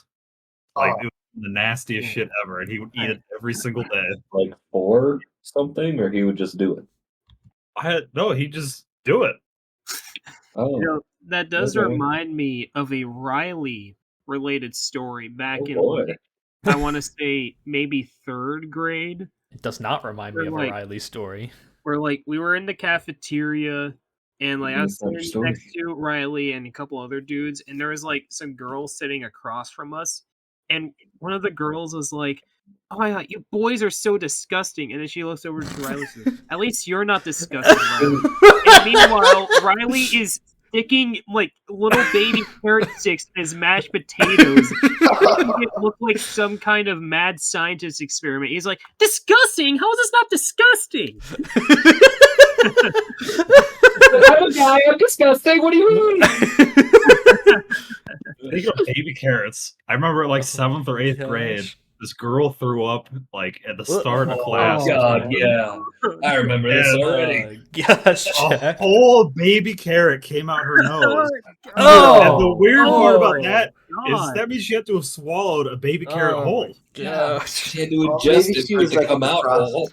Like, it was the nastiest shit ever. And he would eat it every single day. Like for something, or he would just do it? No, he'd just do it. Oh. You know, that does remind me of a Riley related story back in like, I want to say maybe 3rd grade. It does not remind me of a Riley story. Where like we were in the cafeteria and like I was sitting next to Riley and a couple other dudes, and there was like some girls sitting across from us, and one of the girls was like, "Oh my god, you boys are so disgusting!" And then she looks over to Riley and says, "At least you're not disgusting, Riley." And meanwhile, Riley is sticking like little baby carrot sticks in his mashed potatoes, making it look like some kind of mad scientist experiment. He's like, "Disgusting? How is this not disgusting?" I'm a guy. I'm disgusting. What do you mean? Think of baby carrots. I remember like 7th or 8th grade. This girl threw up like at the start of class. Oh God, yeah, I remember this already. Gosh, a whole baby carrot came out her nose. Oh, and the weird part about that is that means she had to have swallowed a baby carrot whole. Yeah, she had to adjust it for it to come out whole.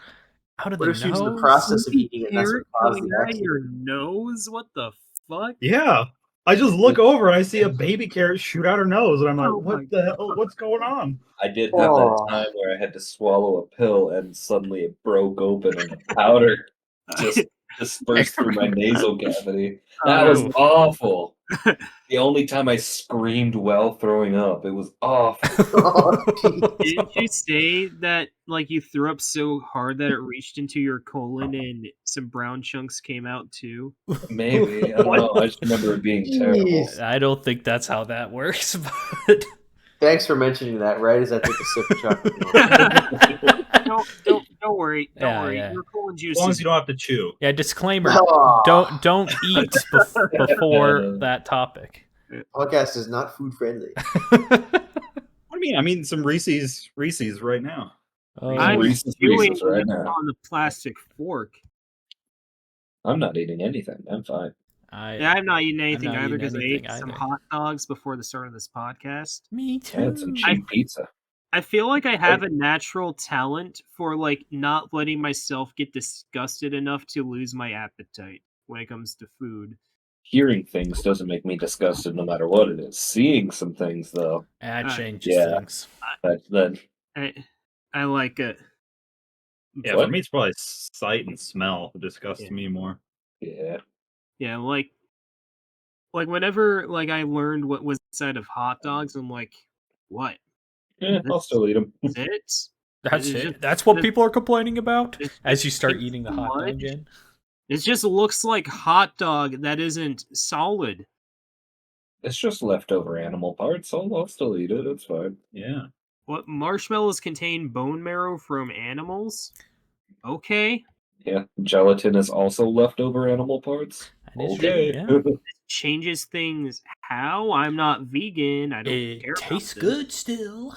How did what if she was in the process of eating it? That's what caused the accident. Your nose? What the fuck? Yeah. I just look over and I see a baby carrot shoot out her nose, and I'm like, what the hell? What's going on? I did have that time where I had to swallow a pill, and suddenly it broke open, and the powder just dispersed through my nasal cavity. That was awful. The only time I screamed while throwing up. It was awful. Didn't you say that like you threw up so hard that it reached into your colon and some brown chunks came out too? Maybe. I don't know. I just remember it being terrible. I don't think that's how that works, but thanks for mentioning that, right as I take a sip of chocolate. Don't worry. Don't worry. Yeah. Your colon juice. As long as you don't have to chew. Yeah, disclaimer. Don't eat before that topic. Podcast is not food friendly. What do you mean? I mean some Reese's right now. I'm chewing on the plastic fork. I'm not eating anything. I'm fine. I'm not eating anything either because I ate some hot dogs before the start of this podcast. Me too. I had some cheap pizza. I feel like I have a natural talent for like not letting myself get disgusted enough to lose my appetite when it comes to food. Hearing things doesn't make me disgusted no matter what it is. Seeing some things, though, That Uh, changes yeah. things. then I like it. Yeah, What? for me, it's probably sight and smell that disgust Yeah. me more. yeah. Yeah, like whenever like I learned what was inside of hot dogs, I'm like, what? Yeah, I'll still eat them. It? That's It's it. just- That's what it's- people are complaining about it's as just you start too eating the hot dog much. again. It just looks like hot dog that isn't solid. It's just leftover animal parts. I'll still eat it. It's fine. Yeah. What marshmallows contain bone marrow from animals? Okay. Yeah, gelatin is also leftover animal parts. That is Okay. true, yeah. Changes things how? I'm not vegan. I don't It care tastes about this. good still.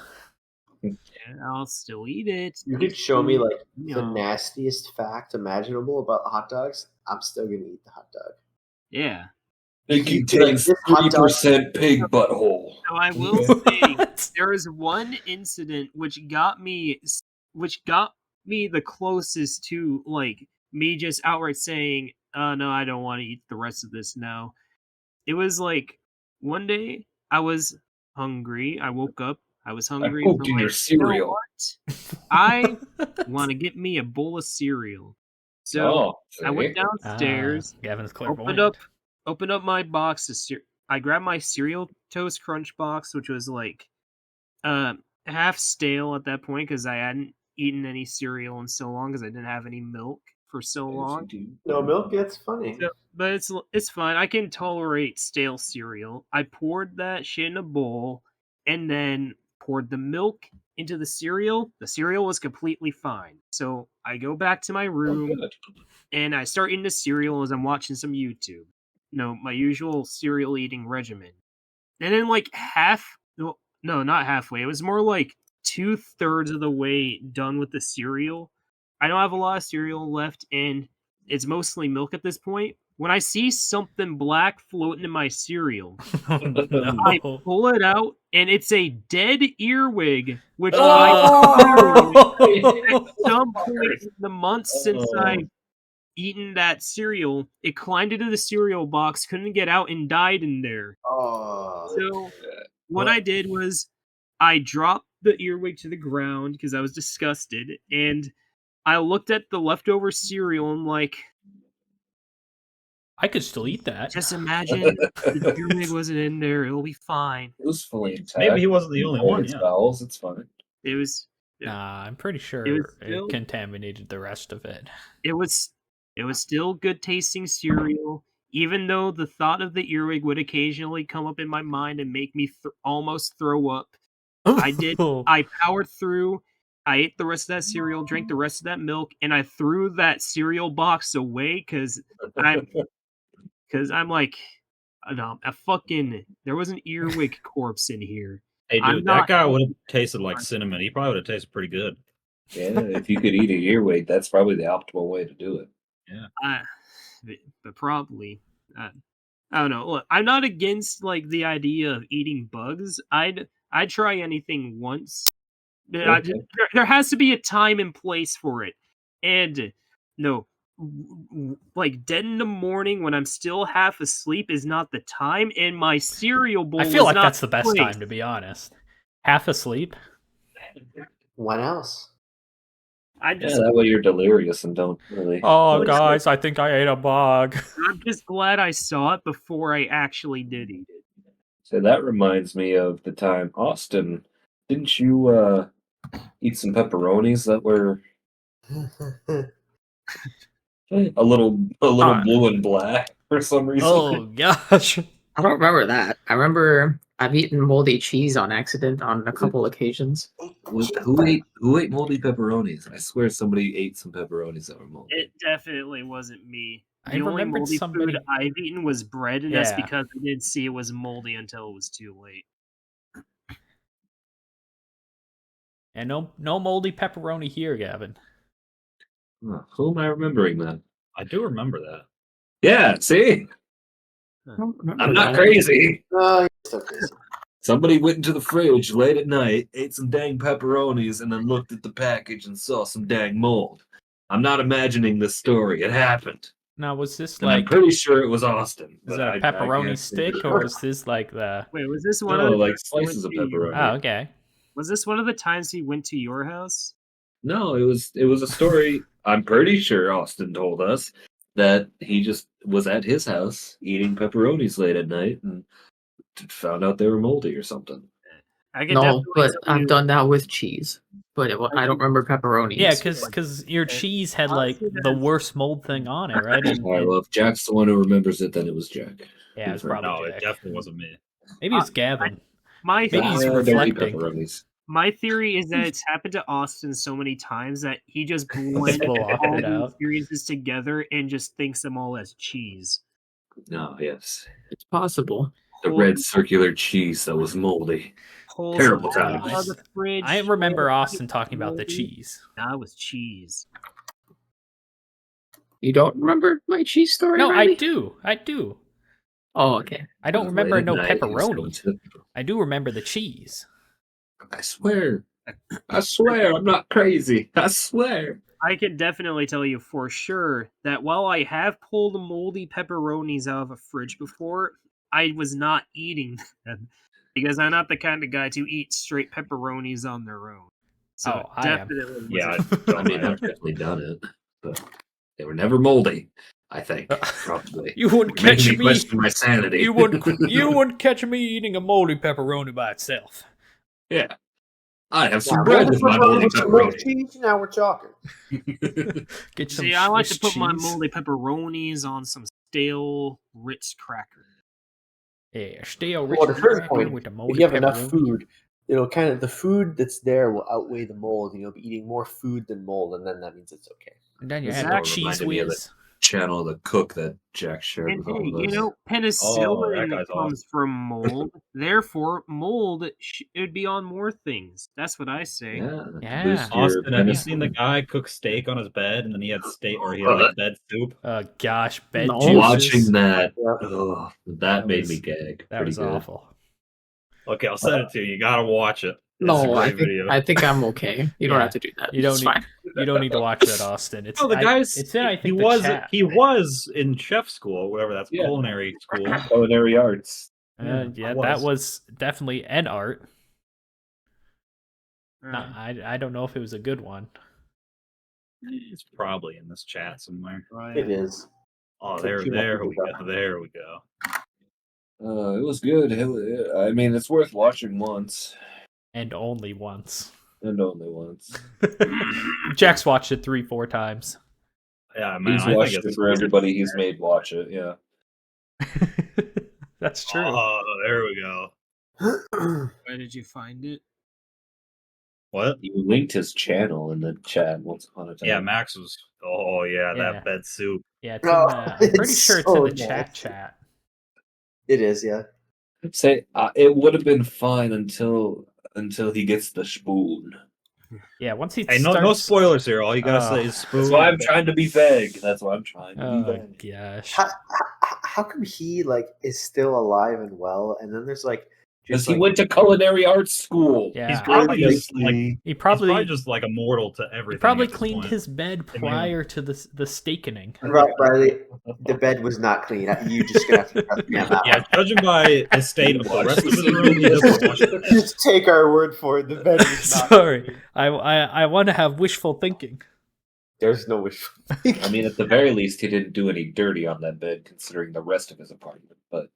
And I'll still eat it. You could show me like the Yeah. nastiest fact imaginable about hot dogs. I'm still gonna eat the hot dog. Yeah. It Like, contains this hot dog- 3% pig butthole. So I will say What? there is one incident which got me the closest to like me just outright saying, "Oh no, I don't want to eat the rest of this now." It was like one day I was hungry. I woke up. I was hungry. pooped I'm in your like, "You know cereal." what? I want to get me a bowl of cereal. So Oh, I went see? downstairs, Gavin's opened clairvoyant. up my box of I grabbed my cereal toast crunch box, which was like half stale at that point because I hadn't eaten any cereal in so long because I didn't have any milk for so long. No milk. That's funny. So, but it's fine. I can tolerate stale cereal. I poured that shit in a bowl and then poured the milk into the cereal. The cereal was completely fine. So I go back to my Oh, room good. and I start eating the cereal as I'm watching some YouTube. My usual cereal eating regimen. And then like no, not halfway. It was more like 2/3 of the way done with the cereal. I don't have a lot of cereal left, and it's mostly milk at this point. When I see something black floating in my cereal, I No. pull it out, and it's a dead earwig, which Oh! at some point in the months since I've eaten that cereal, it climbed into the cereal box, couldn't get out, and died in there. Oh, So what I did was I dropped the earwig to the ground because I was disgusted, and I looked at the leftover cereal and like, I could still eat that. just imagine the earwig wasn't in there. It'll be fine. It was fully intact. Maybe he wasn't the only Hold one. its Yeah. bowels. It's fine. It was Nah, I'm pretty sure It was it still- contaminated the rest of it. it was still good tasting cereal, even though the thought of the earwig would occasionally come up in my mind and make me almost throw up. I did. I powered through. I ate the rest of that cereal, drank the rest of that milk, and I threw that cereal box away because I'm like, no, there was an earwig corpse in here. Hey, I'm dude, not- that guy would have tasted like cinnamon. He probably would have tasted pretty good. Yeah, if you could eat an earwig, that's probably the optimal way to do it. But probably, I don't know. Look, I'm not against like the idea of eating bugs. I'd try anything once. Okay. There has to be a time and place for it, and no, like dead in the morning when I'm still half asleep is not the time, and my cereal bowl. I feel is like not that's the best place. time, to be honest. Half asleep. when else? I Yeah, just, that way you're delirious and don't really. Oh, guys, I think I ate a bug. I'm just glad I saw it before I actually did eat it. So that reminds me of the time, Austin. Didn't you eat some pepperonis that were a little blue and black for some reason? Oh, gosh. I don't remember that. I remember I've eaten moldy cheese on accident on a couple occasions. Who ate moldy pepperonis? I swear somebody ate some pepperonis that were moldy. It definitely wasn't me. I The only remembered moldy somebody- food I've eaten was bread, and that's Yeah. because I didn't see it was moldy until it was too late. And no moldy pepperoni here, Gavin. Huh, who am I remembering then? I do remember that. Yeah, see? I don't remember I'm not that. crazy. Oh, you're so crazy. Somebody went into the fridge late at night, ate some dang pepperonis, and then looked at the package and saw some dang mold. I'm not imagining this story. It happened. Now, was this And I'm like? pretty sure it was Austin. Is but that a I pepperoni can't stick, think or of was this like the? Wait, was this one No, of the like times he went slices of to your- pepperoni. Oh, okay. Was this one of the times he went to your house? No, it was a story. I'm pretty sure Austin told us that he just was at his house eating pepperonis late at night and found out they were moldy or something. I can No, definitely but tell I've you- done that with cheese. But I don't remember pepperoni. Yeah, because your cheese had like Honestly, the that's- worst mold thing on it, right? And, All right, well, if Jack's the one who remembers it, then it was Jack. yeah, it was probably No, Jack. it definitely wasn't me. Maybe it's Gavin. My Maybe he's Don't eat reflecting. pepperonis. My theory is that it's happened to Austin so many times that he just blends Blocked all it the out. experiences together and just thinks them all as cheese. No, yes. It's possible. The red circular cheese that was moldy. Pulls terrible it out times. of the fridge, I remember straight out Austin talking about the moldy. cheese. That was cheese. You don't remember my cheese story? No, Riley? I do. I do. Oh, okay. I don't Late remember at no night, he's pepperoni. going to- I do remember the cheese. I swear. I swear, I'm not crazy. I swear. I can definitely tell you for sure that while I have pulled moldy pepperonis out of a fridge before, I was not eating them because I'm not the kind of guy to eat straight pepperonis on their own. So Oh, I am. definitely Yeah, wasn't- I mean, I've definitely done it, but they were never moldy. I think probably. You wouldn't Making catch me me. question my sanity. You wouldn't catch me eating a moldy pepperoni by itself. Yeah, I have some Now, bread with my moldy with some more pepperoni. cheese, now we're talking. Get some. See, I like to Swiss put my cheese. moldy pepperonis on some stale Ritz crackers. Yeah, stale Well, rich at a certain cracker point, with the moldy if you have enough pepperoni. food, it'll kind of the food that's there will outweigh the mold, and you'll be eating more food than mold, and then that means it's okay. And then you This have all the cheese reminded me of whiz. Channel the cook that Jack shared And with hey, all of you us. know, that penicillin guy's comes from mold. Therefore, mold should be on more things. That's what I say. Yeah, Yeah. boost your Austin, have you penicillin. seen the guy cook steak on his bed and then he had steak or he had like bed soup? Gosh, bed No. juices. Watching that, Yeah. that That made was- me gag. That pretty was good. awful. Okay, I'll send it to you. You gotta watch it. It's a No, great video. I think I'm okay. You don't Yeah, have to do that. you don't It's need- fine. You don't need to watch that, Austin. It's Oh, the guy's It's in. I think he the was chat. he was in chef school, whatever that's Yeah. culinary school. Culinary arts. Yeah, that was definitely an art. I don't know if it was a good one. It's probably in this chat somewhere. It is. Oh, Took there too much we to go. There we go. It was good. I mean, it's worth watching once And only once. and only once. Jack's watched it 3-4 times. Yeah, man. He's I think watched it's it for everybody he's made watch it. Yeah. That's true. Oh, there we go. Where did you find it? What? You linked his channel in the chat once upon a time. Yeah, Max was. Oh yeah, Yeah. that bed soup. Yeah, it's Oh, in I'm pretty it's sure it's in so the chat nasty. chat. It is, yeah. Say it would have been fine until he gets the spoon. Yeah, once he Hey, starts. no spoilers here. All you gotta say is spoon. That's why I'm trying to be vague. That's why I'm trying to be Oh vague. gosh. How come he is still alive and well, and then there's Because just he went to culinary arts school. Yeah. He's probably just like He he's probably just like immortal to everything. he probably at this cleaned point. his bed prior to the steakening. Riley, the bed was not clean. You just gonna have to trust me on that. Yeah, judging by the state of the rest of his room, he doesn't wash it. Just take our word for it. The bed was not Sorry, clean. I want to have wishful thinking. There's no wish. I mean, at the very least, he didn't do any dirty on that bed, considering the rest of his apartment. But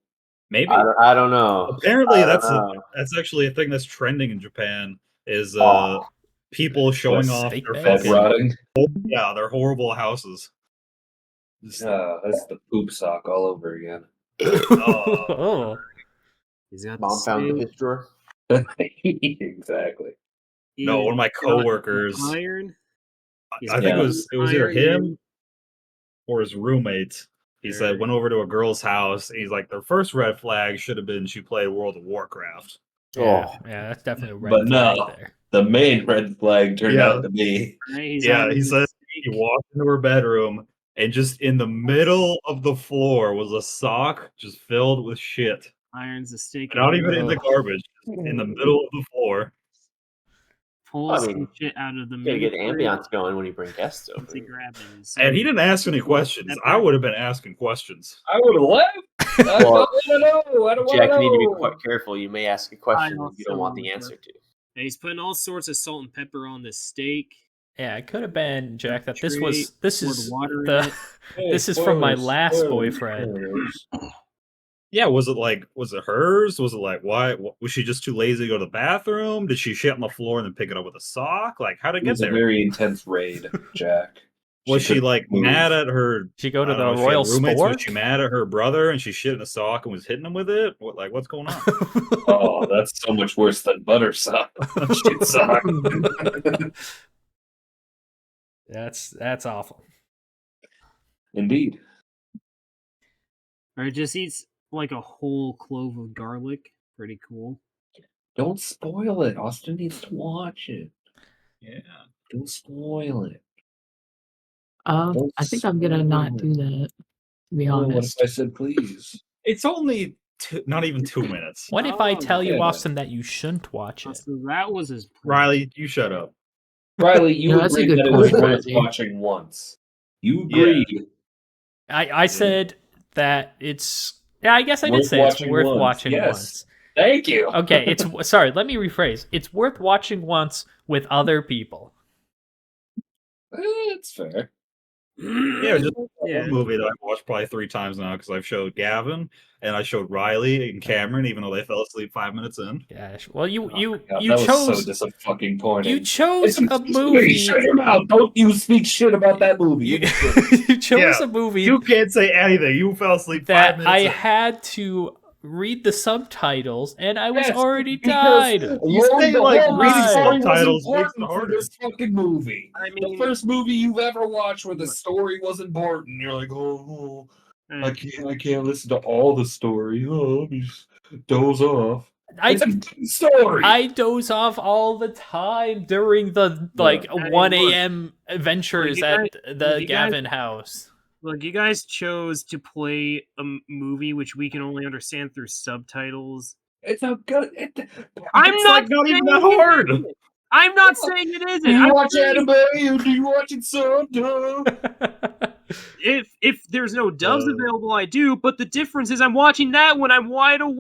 Maybe. I don't know. Apparently, I don't that's know. that's actually a thing that's trending in Japan. Is Oh. people showing What, off steak their beds? bed fucking rotting. their horrible houses. Just- That's the poop sock all over again. Oh, He's got Mom found the his drawer. Exactly. No, one of my coworkers. Iron. I think it was either Iron him or his roommate. He said went over to a girl's house. And he's like, their first red flag should have been she played World of Warcraft. yeah, Oh. yeah, that's definitely a red But flag no. there. The main red flag turned Yeah. out to be Yeah, he said he walked into her bedroom and just in the middle of the floor was a sock just filled with shit. Irons the steak. Not even in the Oh. garbage, just in the middle of the floor. Pulls I mean, some shit out of the Gotta get mini fridge ambiance going when you bring guests over. to grab it. And he didn't ask any questions. I would have been asking questions. I would have left. I don't want to know. I don't want Jack, to you need to be know. quite careful. You may ask a question I that you don't want the also- answer to. And he's putting all sorts of salt and pepper on the steak. Yeah, it could have been, Jack, that this Poured is water in the it. Hey, this is from my spoilers, last spoilers, boyfriend. spoilers. Yeah, was it hers? Was it like, why? Was she just too lazy to go to the bathroom? Did she shit on the floor and then pick it up with a sock? Like, how did it It get was a there? very intense raid, Jack. Was she couldn't like move. mad at her? She go to I the don't know, she had Royal roommates? Was Sport? she mad at her brother and she shit in a sock and was hitting him with it? What's going on? Oh, that's so much worse than butter sock. Shit sock. That's awful. Indeed. Or it just eats like a whole clove of garlic. Pretty cool. Don't spoil it. Austin needs to watch it. Yeah. Don't spoil it. I think I'm gonna not do that. To be Oh, what if honest. I said please? It's only not even 2 minutes. What if I tell you, okay. Austin, that you shouldn't watch it? So that was his plan. Riley, you shut up. Riley, you No, that's a agreed good that it was point, worth Riley. watching once. You Yeah. agreed. I said that it's. Yeah, I guess I did Worth say it's watching worth once, watching yes. once. Thank you. Okay, it's sorry. Let me rephrase. It's worth watching once with other people. It's fair. Yeah, just Yeah. one movie that I've watched probably 3 times now because I've showed Gavin and I showed Riley and Cameron, even though they fell asleep 5 minutes in. Gosh, well, you God, you that was chose so disappointing. you chose a movie. Shut your mouth! Don't you speak shit about that movie. You, you chose Yeah, a movie You can't say anything. You fell asleep 5 that minutes I in. had to read the subtitles, and I was Yes, already because died. You say, like, reading subtitles makes it for harder. this fucking movie. I The mean, first movie you've ever watched where the story was important. You're like, oh, I can't listen to all the story. Oh, let me just doze off. It's a good story. I doze off all the time during the like I mean, 1 look, a.m. adventures you at guys- the you guys- Gavin house. Look, you guys chose to play a movie which we can only understand through subtitles. It's a good. I'm It's, not like, not even saying that it hard. isn't. I'm not saying it isn't. Do you I'm watch saying anime or do you watch it sub? if there's no dubs available, I do. But the difference is, I'm watching that when I'm wide awake.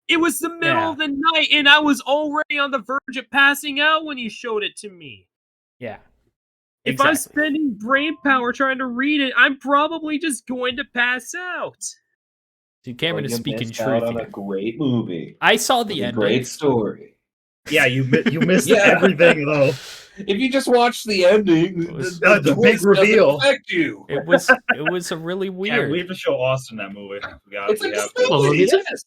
It was the middle of the night, and I was already on the verge of passing out when you showed it to me. Yeah. If I'm spending brain power trying to read it, I'm probably just going to pass out. Dude, Cameron is speaking missed truth out on here. a great movie. I saw With the a ending. great story. Yeah, you missed Yeah. everything though. If you just watch the ending, It was- the big twist doesn't reveal. affect you. It was a really Yeah, weird. we have to show Austin that movie. It's a we good have to. Well, movie. is it? Yes.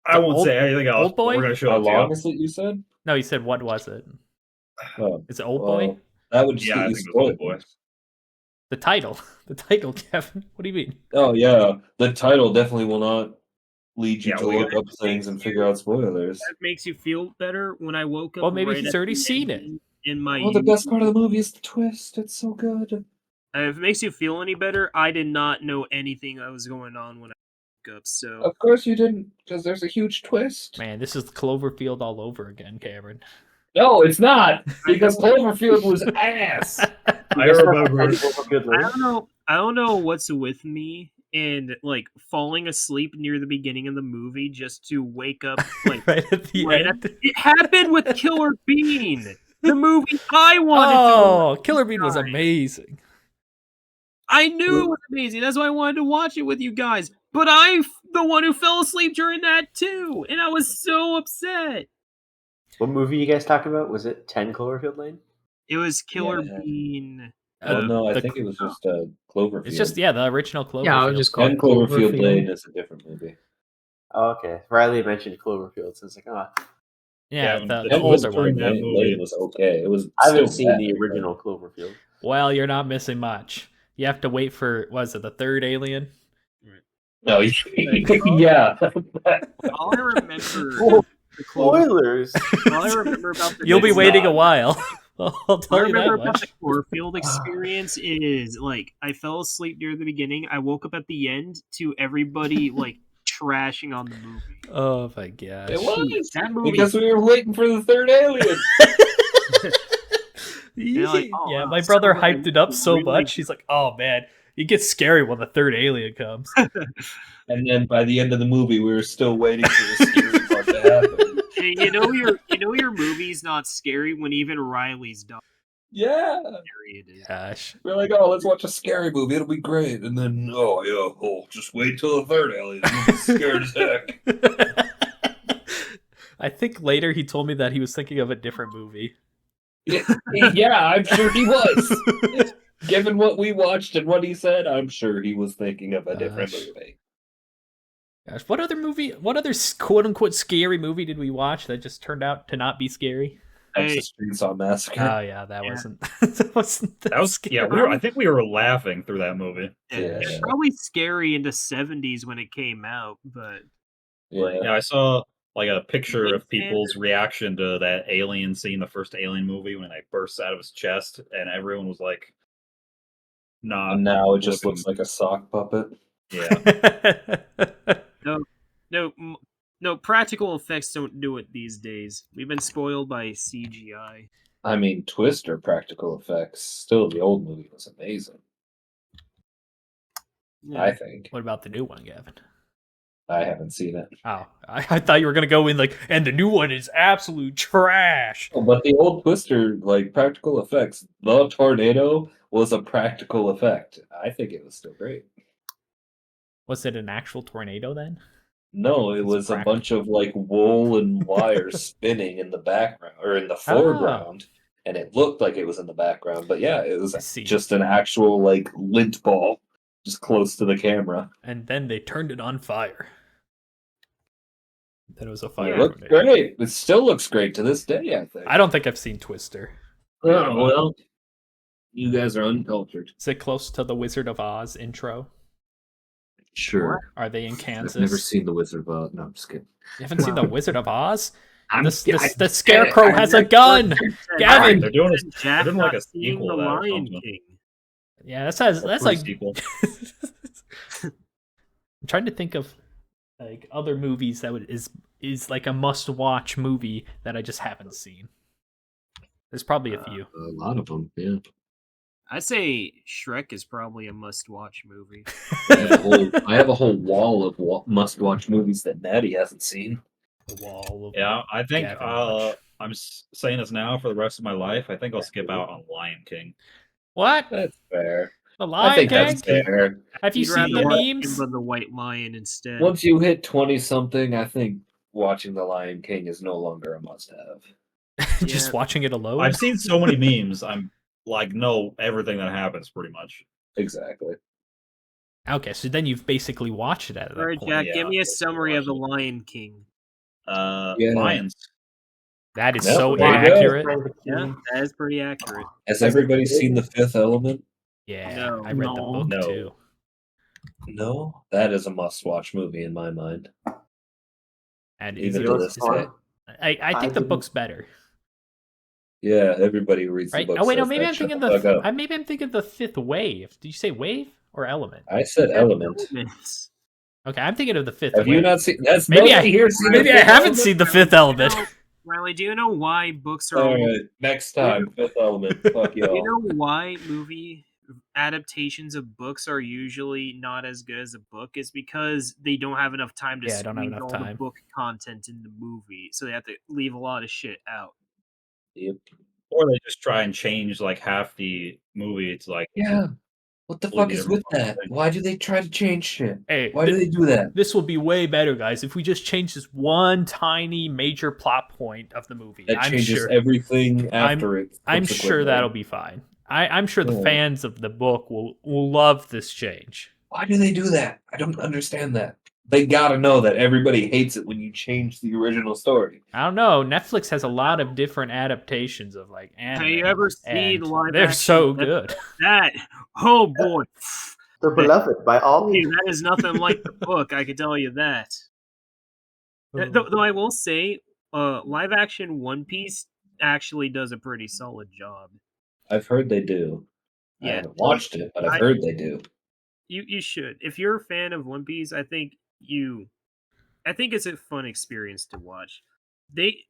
I won't Old- say anything else. Old Boy? We're gonna show How it to long you. is it? You said? No, he said, what was it? Oh, Is it Old well, Boy? that would just Yeah, get I you think it was Old spoiled. Boy. The title. The title, Kevin. What do you mean? Oh yeah, the title definitely will not lead you Yeah, to we look up things and figure out spoilers. That makes you feel better when I woke up. Well, maybe right he's at already the seen it. ending in my. Oh, the best part of the movie is the twist. It's so good. If it makes you feel any better, I did not know anything that was going on when I woke up. So Of course you didn't, because there's a huge twist. Man, this is Cloverfield all over again, Cameron. No, it's not, because Cloverfield was ass. I remember. I don't know what's with me and like falling asleep near the beginning of the movie just to wake up like Right at the end. It happened with Killer Bean, the movie I wanted Oh, to. Killer Bean was amazing. I knew it was amazing. That's why I wanted to watch it with you guys. But I'm the one who fell asleep during that too, and I was so upset. What movie you guys talking about? Was it 10 Cloverfield Lane? It was Killer Yeah. Bean. Well, no, I the- think it was just Cloverfield. It's just, the original Cloverfield. Yeah, I would just call And it Cloverfield Cloverfield. Lane is a different movie. Oh, okay. Riley mentioned Cloverfield, so it's like, oh, Yeah, Yeah, the the older during one. that Lane, movie. Lane was okay. It was. I haven't still seen bad, the but- original Cloverfield. Well, you're not missing much. You have to wait for, was it the third Alien? No, yeah. All I remember. Spoilers! All I remember about the You'll be It's waiting a not. while. I'll All tell I you remember that about much. the Cloverfield experience is like I fell asleep near the beginning. I woke up at the end to everybody like trashing on the movie. Oh my gosh. It was That movie. because we were waiting for the third alien. Like, oh, yeah, wow, my brother someone hyped it up so really much. He's like, "Oh man, it gets scary when the third alien comes." And then by the end of the movie, we were still waiting for the scary part to happen. Hey, your movie's not scary when even Riley's done. Yeah. Scary it is. Gosh. We're like, oh, let's watch a scary movie. It'll be great. And then, just wait till the third alien. You'll be scared as heck. I think later he told me that he was thinking of a different movie. Yeah, I'm sure he was. Given what we watched and what he said, I'm sure he was thinking of a different movie. Gosh, what other quote unquote scary movie did we watch that just turned out to not be scary? Texas Chainsaw Massacre. Oh yeah, that wasn't. that was scary. Yeah. I think we were laughing through that movie. It's probably scary in the 70s when it came out, but Yeah. I saw like a picture of people's reaction to that alien scene, the first Alien movie, when it bursts out of his chest, and everyone was like, "Nah." And now it just looks like a sock puppet. Yeah. No, practical effects don't do it these days. We've been spoiled by CGI. I mean, Twister practical effects. Still, the old movie was amazing. Yeah. I think. What about the new one, Gavin? I haven't seen it. Oh, I thought you were gonna go in like, and the new one is absolute trash. Oh, but the old Twister, like practical effects, the tornado was a practical effect. I think it was still great. Was it an actual tornado then? No, it was a bunch of like wool and wires spinning in the background or in the foreground, and it looked like it was in the background. But yeah, it was just an actual like lint ball, just close to the camera. And then they turned it on fire. Then it was a fire. It looked great. It still looks great to this day, I think. I don't think I've seen Twister. Oh, well, you guys are uncultured. Is it close to the Wizard of Oz intro? Sure. Are they in Kansas? I've never seen the Wizard of Oz. No, I'm just kidding. You haven't seen the Wizard of Oz? The The Scarecrow has a gun. Gavin, they're doing like a sequel the to that or Lion something. King. yeah, that's like. Sequel. I'm trying to think of like other movies that is like a must-watch movie that I just haven't seen. There's probably a few. A lot of them, yeah. I'd say Shrek is probably a must-watch movie. I have a whole wall of must-watch movies that Natty hasn't seen. The wall of Yeah, I think Gavin I'm saying this now for the rest of my life. I think I'll skip out on Lion King. What? That's fair. The I Lion think King? that's fair. Have you You'd seen the rather watch memes? Simba the White Lion instead. Once you hit 20-something, I think watching The Lion King is no longer a must-have. Just watching it alone? I've seen so many memes. I'm like know everything that happens pretty much. Exactly. Okay, so then you've basically watched it at that All right, point. Jack, Yeah, give me a I've summary of The watched Lion King. Lions. That is Yeah, so there you go. inaccurate. Yeah, that is pretty accurate. Has everybody seen The Fifth Element? Yeah, No. I read the book No. too. No. That is a must-watch movie in my mind. And Even to this day. I think the book's better. Yeah, everybody who reads Right? the book. Oh wait, no, says maybe that. I'm thinking Shut the fuck up. maybe I'm thinking the Fifth Wave. Did you say wave or element? I said Element. Elements. Okay, I'm thinking of the Fifth Have Wave. you not seen? That's Maybe nobody here seen Maybe The I Fifth haven't Element? seen the Fifth Element. Riley, do you know why books are? All right, next time, Fifth Element. Fuck y'all. Do you know why movie adaptations of books are usually not as good as a book? Is because they don't have enough time to Yeah, don't have squeeze enough all time. the book content in the movie, so they have to leave a lot of shit out. Yep. Or they just try and change like half the movie. It's like Yeah. What the fuck Completely is with different that? thing. Why do they try to change shit? Hey, Why do they do that? This will be way better, guys, if we just change this one tiny major plot point of the movie. That I'm changes sure. everything after it. I'm sure subsequently. that'll be fine. I'm sure the Yeah. fans of the book will love this change. Why do they do that? I don't understand that. They gotta know that everybody hates it when you change the original story. I don't know. Netflix has a lot of different adaptations of like anime. Have you ever seen and live they're action? so good. That oh boy, They're beloved by all Hey, means. that is nothing like the book. I can tell you that. Though I will say, live action One Piece actually does a pretty solid job. I've heard they do. I Yeah, haven't watched it, but I've heard they do. you should. If you're a fan of One Piece, I think you I think it's a fun experience to watch. They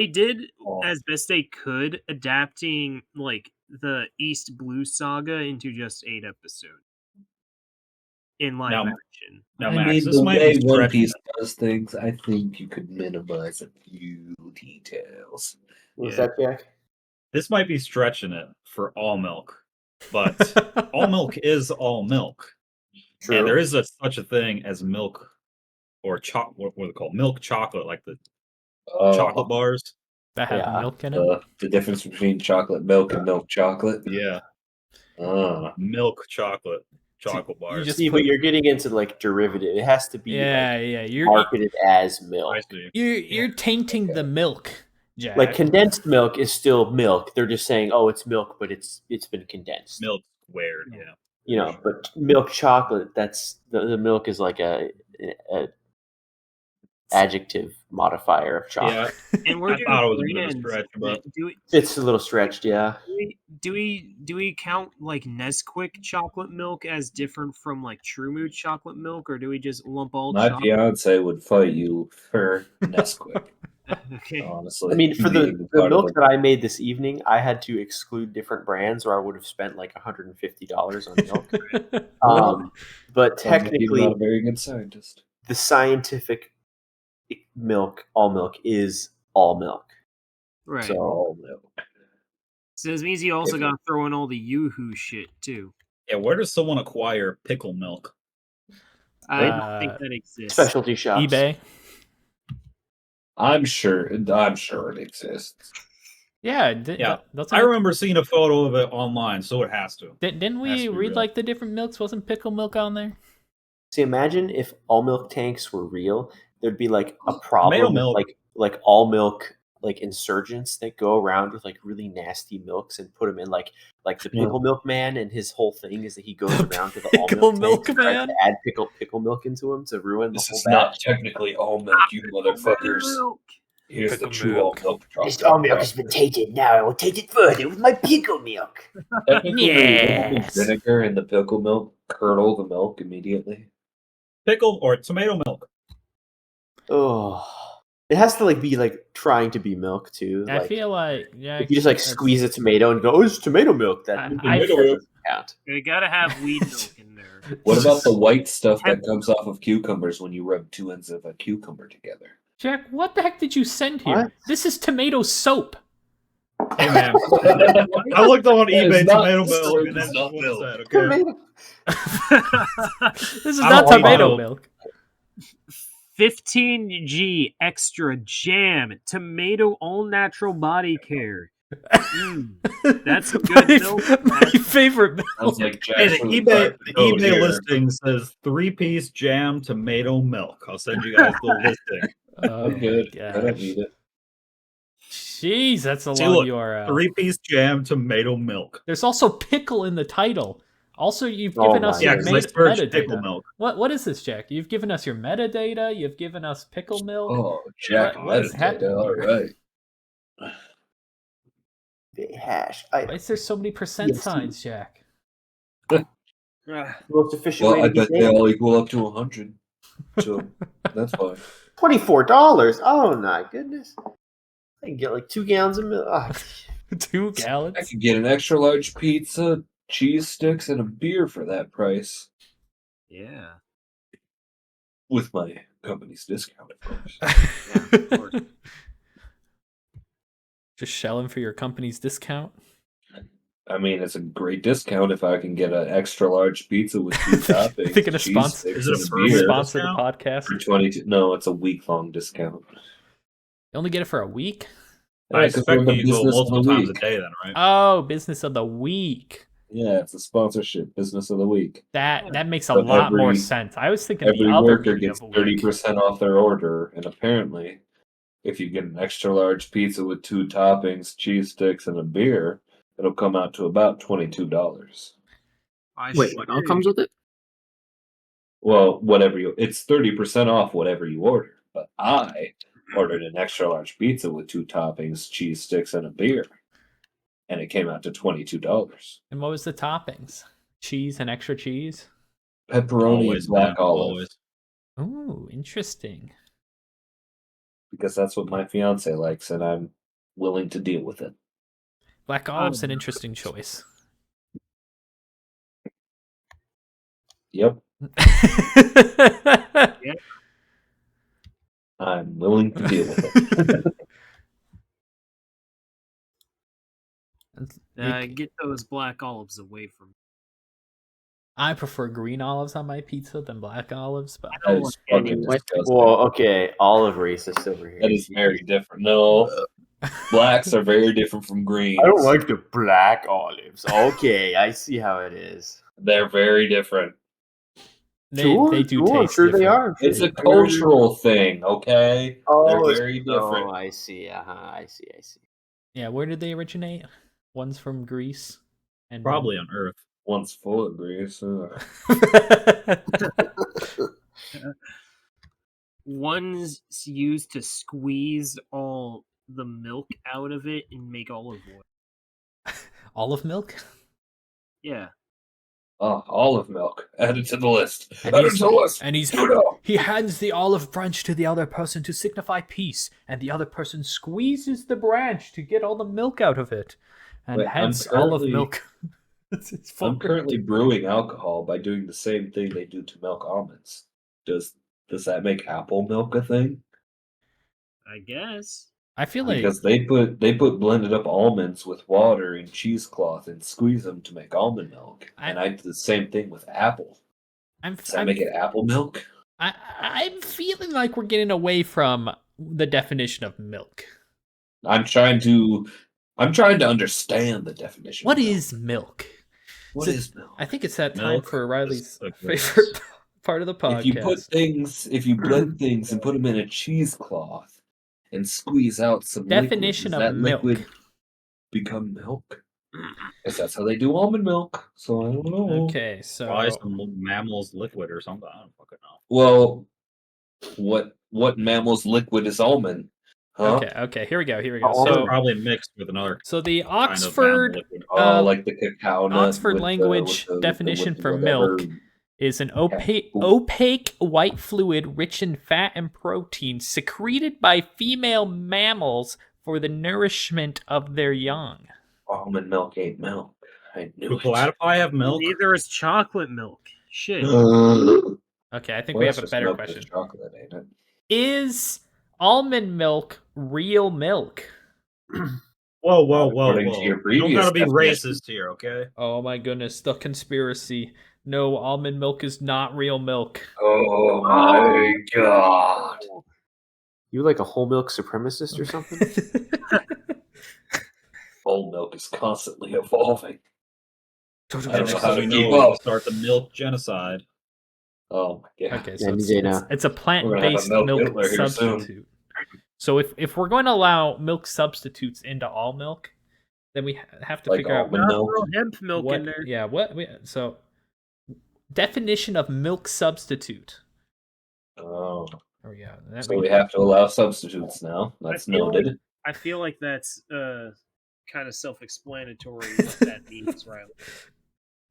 did as best they could, adapting like the East Blue saga into just 8 episodes in live action. Now, I Max, mean, this the might way be One stretching Piece it. does things, I think you could minimize a few details. Was that Jack? This might be stretching it for all milk, but all milk is all milk. True. And there is such a thing as milk or what are they called? Milk chocolate, like the chocolate bars. That have milk in it? The difference between chocolate milk and milk chocolate? Yeah. Milk chocolate bars. But you're getting into like derivative. It has to be you're marketed as milk. I see. You're tainting the milk, Jack. Like condensed milk is still milk. They're just saying, "Oh, it's milk, but it's been condensed." Milk squared, yeah. You know, but milk chocolate. That's the milk is like a adjective modifier of chocolate. Yeah, and we're I thought it was a bit of a stretch, but it's a little stretched, yeah. Do we count like Nesquik chocolate milk as different from like True Mood chocolate milk, or do we just lump all? My fiance would fight you for Nesquik. Okay. Honestly, I mean, for the milk that I made this evening, I had to exclude different brands, or I would have spent like $150 on milk. But technically, not a very good scientist. The scientific milk, all milk, is all milk. Right. So all milk. So this means you also got to throw in all the Yoo-hoo shit too. Yeah, where does someone acquire pickle milk? I don't think that exists. Specialty shops. eBay. I'm sure it exists. Yeah, I remember seeing a photo of it online, so it has to. Didn't we read like the different milks? Wasn't pickle milk on there? See, imagine if all milk tanks were real. There'd be like a problem, Tomato milk. like all milk, like insurgents that go around with like really nasty milks and put them in like the pickle milk man, and his whole thing is that he goes around to the all milk tanks man to add pickle milk into them to ruin the whole batch. Not technically all milk, you motherfuckers. Here's the true all milk. This all milk has been tainted. Now I will taint it further with my pickle milk. Yes. Vinegar and the pickle milk curdle the milk immediately. Pickle or tomato milk. Oh, it has to like be like trying to be milk too. I feel like if you just like squeeze a tomato and go, "Oh, it's tomato milk." That count. You gotta have weed milk in there. What about the white stuff that comes off of cucumbers when you rub 2 ends of a cucumber together? Jack, what the heck did you send here? What? This is tomato soap. Hey man, I looked on eBay tomato milk, and that's not milk. Okay. This is not tomato milk. 15G extra jam tomato all natural body care. That's good milk. My favorite milk. Like hey, the eBay listing says 3-piece jam tomato milk. I'll send you guys the listing. Oh, good. I don't need it. Jeez, that's a long URL. 3-piece jam tomato milk. There's also pickle in the title. Also, you've given us your metadata. Pickle milk. What is this, Jack? You've given us your metadata. You've given us pickle milk. Oh, Jack, metadata. All right. Hash. Why is there so many percent signs, Jack? Most efficient way I to bet they all equal up to 100. So that's fine. $24. Oh my goodness! I can get like 2 gallons of milk. Oh. 2 gallons? I could get an extra large pizza, cheese sticks, and a beer for that price. Yeah. With my company's discount, of course. Yeah, of course. Just shelling for your company's discount? I mean, it's a great discount if I can get an extra large pizza with 2 toppings. Thinking of sponsor? Is it a sponsor the podcast? For 22? No, it's a week-long discount. You only get it for a week? I expect you go multiple times a day then, right? Oh, business of the week. Yeah, it's a sponsorship business of the week. That makes a lot more sense. I was thinking every the other worker gets 30% off their order, and apparently, if you get an extra large pizza with 2 toppings, cheese sticks, and a beer, it'll come out to about $22. Wait, what all comes with it? Well, it's 30% off whatever you order. But I ordered an extra large pizza with 2 toppings, cheese sticks, and a beer, and it came out to $22. And what was the toppings? Cheese and extra cheese? Pepperoni and black olive. Oh, interesting. because that's what my fiance likes, and I'm willing to deal with it. Black olive's an interesting choice. Yep, Yeah. I'm willing to deal with it. Get those black olives away from me. I prefer green olives on my pizza than black olives, but That is fucking What? disgusting. Well, okay, olive racist over here. That is very different. No, blacks are very different from greens. I don't like the black olives. Okay, I see how it is. They're very different. they do taste sure different. they are. It's a cultural thing, okay? Oh, They're very different. Oh, I see. I see. Yeah, where did they originate? One's from Greece, and Probably on Earth. One's full of grease. One's used to squeeze all the milk out of it and make olive oil. olive milk. Yeah. Oh, olive milk. Added to the list. And Added to the list. And he hands the olive branch to the other person to signify peace, and the other person squeezes the branch to get all the milk out of it, and Wait, hence I'm olive currently- milk. It's I'm fucking currently brewing alcohol by doing the same thing they do to milk almonds. Does that make apple milk a thing? I guess. I feel like Because they put blended up almonds with water and cheesecloth and squeeze them to make almond milk. And I do the same thing with apple. Does that make it apple milk? I'm feeling like we're getting away from the definition of milk. I'm trying to understand the definition. What of milk. is milk? What is milk? I think it's that time Milk for Riley's is a gross- favorite part of the podcast. If you blend things and put them in a cheesecloth and squeeze out some Definition liquid, does of that milk. liquid become milk? Because that's how they do almond milk. So I don't know. Okay, so Probably some mammal's liquid or something. I don't fucking know. Well, what mammal's liquid is almond? Huh? okay, here we go. So probably mixed with another So the kind of Oxford mammal liquid. Like the cacao nut. Oxford with language with definition with for whatever. milk is an Okay. opaque white fluid rich in fat and protein secreted by female mammals for the nourishment of their young. Almond milk ain't milk. I knew Do it. platypi have milk? Neither is chocolate milk. Shit. Okay, I think we have a better question. Chocolate, ain't it? Is almond milk real milk? Whoa. According to your You don't previous gotta be definition. racist here, okay? Oh my goodness, the conspiracy. No, almond milk is not real milk. Oh my god. You like a whole milk supremacist or something? Whole milk is constantly evolving. I don't know how to we keep know, up. start the milk genocide. Oh my god. Okay, Yeah, so DJ now. it's a We're gonna have a plant-based milk milk Hitler here soon. substitute. So if we're going to allow milk substitutes into all milk, then we have to Like figure out almond milk? Throw hemp milk what. in there. Yeah, so definition of milk substitute. Oh. Oh yeah, So we have to allow substitutes now. That's I feel noted. I feel like that's kind of self-explanatory what that means, Riley.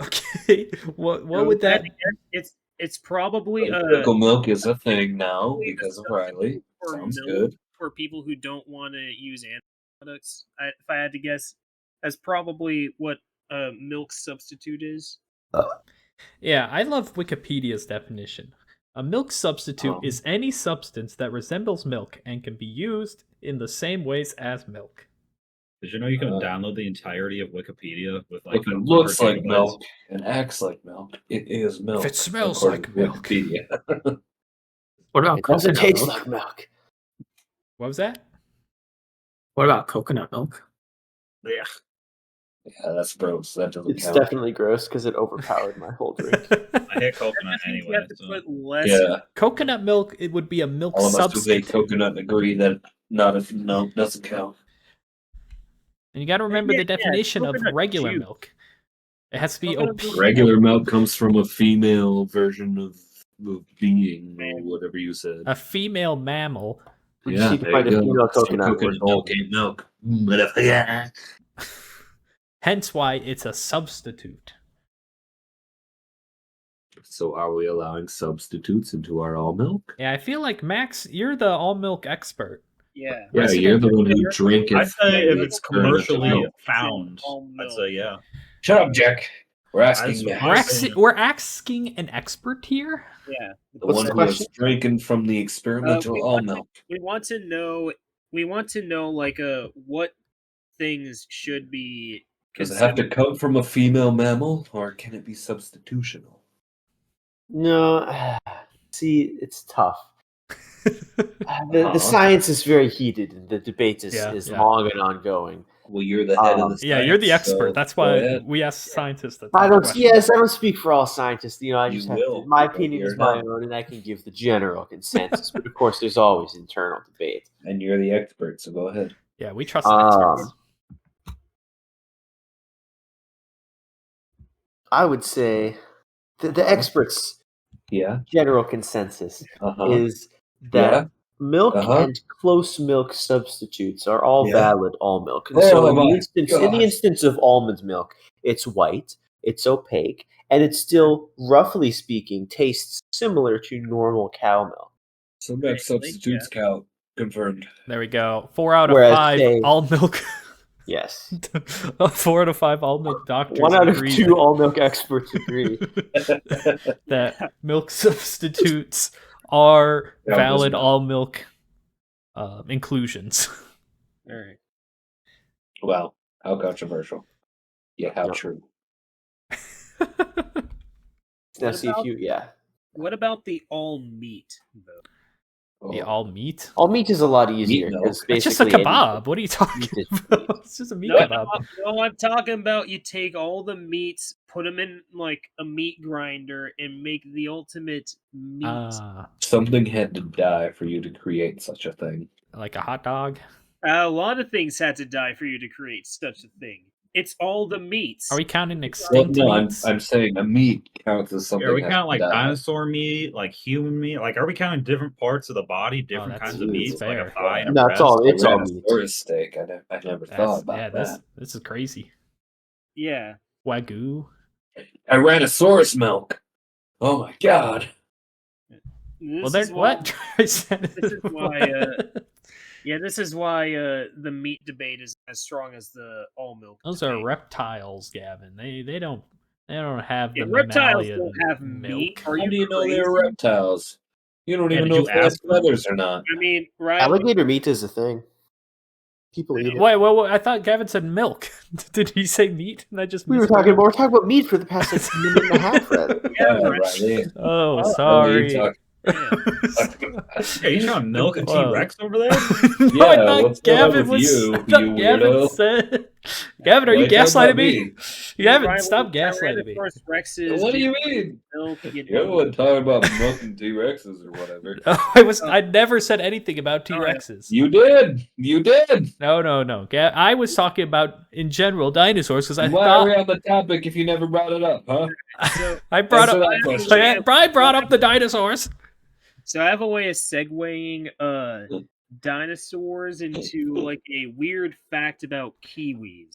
Okay, what would that? It's probably Pickle milk is a thing now because of Riley. for Sounds milk good. for people who don't want to use animal products. If I had to guess, that's probably what a milk substitute is. Yeah, I love Wikipedia's definition. A milk substitute is any substance that resembles milk and can be used in the same ways as milk. Did you know you can download the entirety of Wikipedia with like If it 100 looks like gigabytes? milk and acts like milk, it is milk. If it smells according like to milk. Wikipedia. What about It doesn't coconut taste milk? like milk. What was that? What about coconut milk? Yeah. Yeah, that's gross. That doesn't It's count. definitely gross because it overpowered my whole drink. I hate coconut You anyway. have to So. put less. Yeah, Coconut milk, it would be a milk all of us who say substitute. coconut agree that no doesn't count. And you got to remember Yeah, the definition of coconut regular juice. milk. It has to be Coconut opaque. milk. Regular milk comes from a female version of being or whatever you said. A female mammal. We just need to find a there you female go. coconut. Coconut milk ain't milk. Yeah. Hence why it's a substitute. So are we allowing substitutes into our all milk? Yeah, I feel like Max, you're the all milk expert. Yeah. Yeah, you're the one who drink it. I'd say if it's Burn it commercially down. found, Almond I'd milk. say yeah. Shut up, Jack. We're asking That's Max. my We're asking an expert here. Yeah. The What's one the who was question? drinking from the experimental we almond milk. We want to know. We want to know like what things should be. Does it have to come from a female mammal, or can it be substitutional? No, see, it's tough. The science is very heated, and the debate is long and ongoing. Well, you're the head of the science. Yeah, you're the expert. So That's go why ahead. we ask scientists that. I don't. Yes, I don't speak for all scientists. You know, I just You have will, my but opinion you're is my not. own, and I can give the general consensus. But of course, there's always internal debate. And you're the expert, so go ahead. Yeah, we trust the experts. I would say the experts' general consensus is that milk and close milk substitutes are all valid all milk. And so in the instance of almond milk, it's white, it's opaque, and it still, roughly speaking, tastes similar to normal cow milk. So milk substitutes cow. Confirmed. There we go. 4 out of 5 all milk. Yes. 4 out of 5 all milk doctors. 1 out of 2 all milk experts agree that milk substitutes are valid all milk inclusions. All right. Wow, how controversial. Yeah, how true. Now see if you What about the all meat though? The all meat? All meat is a lot easier. It's just a kebab. What are you talking about? It's just a meat kebab. No, I'm talking about you take all the meats, put them in like a meat grinder, and make the ultimate meat. Something had to die for you to create such a thing. Like a hot dog? A lot of things had to die for you to create such a thing. It's all the meats. Are we counting extinct meats? I'm saying a meat counts as something. Are we counting like dinosaur meat, like human meat? Like, are we counting different parts of the body, different kinds of meats, like a thigh and a breast? It's all meat. Or a steak. I never thought about that. This is crazy. Yeah. Wagyu. Tyrannosaurus milk. Oh my god. What? This is why. This is why the meat debate is as strong as the all milk. Those are reptiles, Gavin. They don't have the reptiles mammalian don't have milk. meat. How do you know they're reptiles? You don't even know if they have feathers or not. I mean, right? Alligator meat is a thing. People eat it. Wait, I thought Gavin said milk. Did he say meat? And I just we're talking about meat for the past minute and a half. Right. Oh, sorry. Are you trying to milk a T-Rex over there? No, I thought Gavin was. Gavin said. Gavin, are you gaslighting me? Gavin, stop gaslighting me. What do you mean? You're the one talking about milking T-Rexes or whatever. I never said anything about T-Rexes. You did. You did. No. I was talking about in general dinosaurs because I Why thought. are we on the topic if you never brought it up, huh? I brought up the dinosaurs. So I have a way of segueing dinosaurs into like a weird fact about kiwis.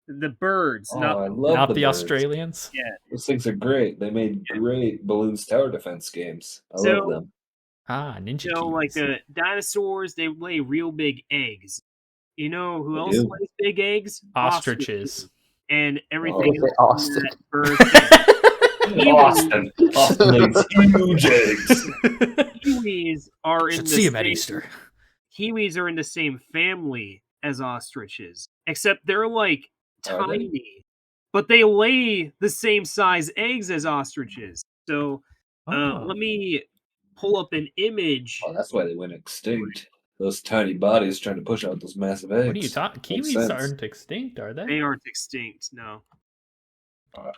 The birds, not the Australians. Yeah, those things are great. They made great Balloons Tower Defense games. I love them. Ninja. So like the dinosaurs, they lay real big eggs. You know who else lays big eggs? Ostriches. And everything. Austin. Austin lays huge eggs. Kiwis are in Easter. Kiwis are in the same family as ostriches, except they're like tiny, but they lay the same size eggs as ostriches. So let me pull up an image. Oh, that's why they went extinct. Those tiny bodies trying to push out those massive eggs. What are you talking? Kiwis aren't extinct, are they? They aren't extinct, no.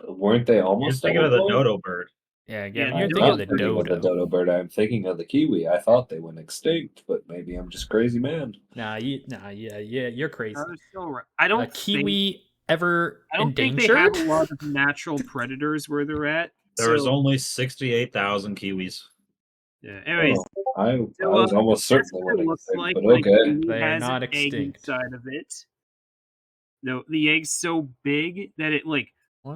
Weren't they almost? You're thinking of the dodo bird. Yeah, you're thinking of the dodo. The dodo bird. I'm thinking of the kiwi. I thought they went extinct, but maybe I'm just crazy man. You're crazy. I don't kiwi ever endangered? Think they have a lot of natural predators where they're at. There's only 68,000 kiwis. Yeah. Anyways, I was almost certain they went extinct, but okay. They are not extinct. Inside of it. No, the egg's so big that it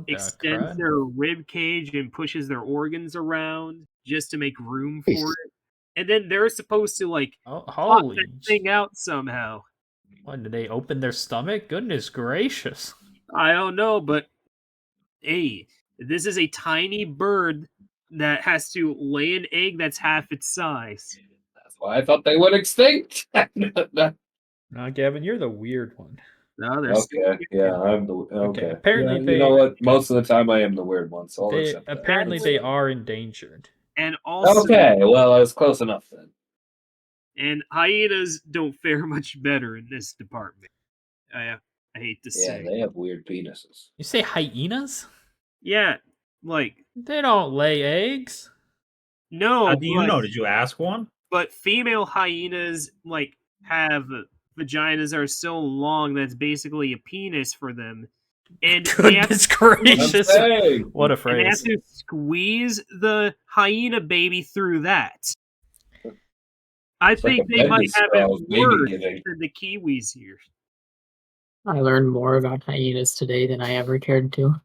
extends their rib cage and pushes their organs around just to make room for it. and then they're supposed to like Oh, pop holy! that thing out somehow. What, did they open their stomach? Goodness gracious! I don't know, but hey, this is a tiny bird that has to lay an egg that's half its size. That's why I thought they went extinct. Now, Gavin, you're the weird one. No, there's Okay, yeah, I'm the okay. apparently yeah, you know what? Most of the time, I am the weird one, so I'll They, accept that. apparently, they are endangered. and also Okay, well, I was close enough then. and hyenas don't fare much better in this department. I hate to Yeah, say. they have weird penises. You say hyenas? Yeah, like They don't lay eggs. no. How do you but- know? Did you ask one? But female hyenas like have vaginas that are so long that's basically a penis for them, and they have, Goodness gracious! Hey! What a and they have phrase. to squeeze the hyena baby through that. I It's like think a they might Bendis have Girls it baby worse giving. than the Kiwis here. I learned more about hyenas today than I ever cared to.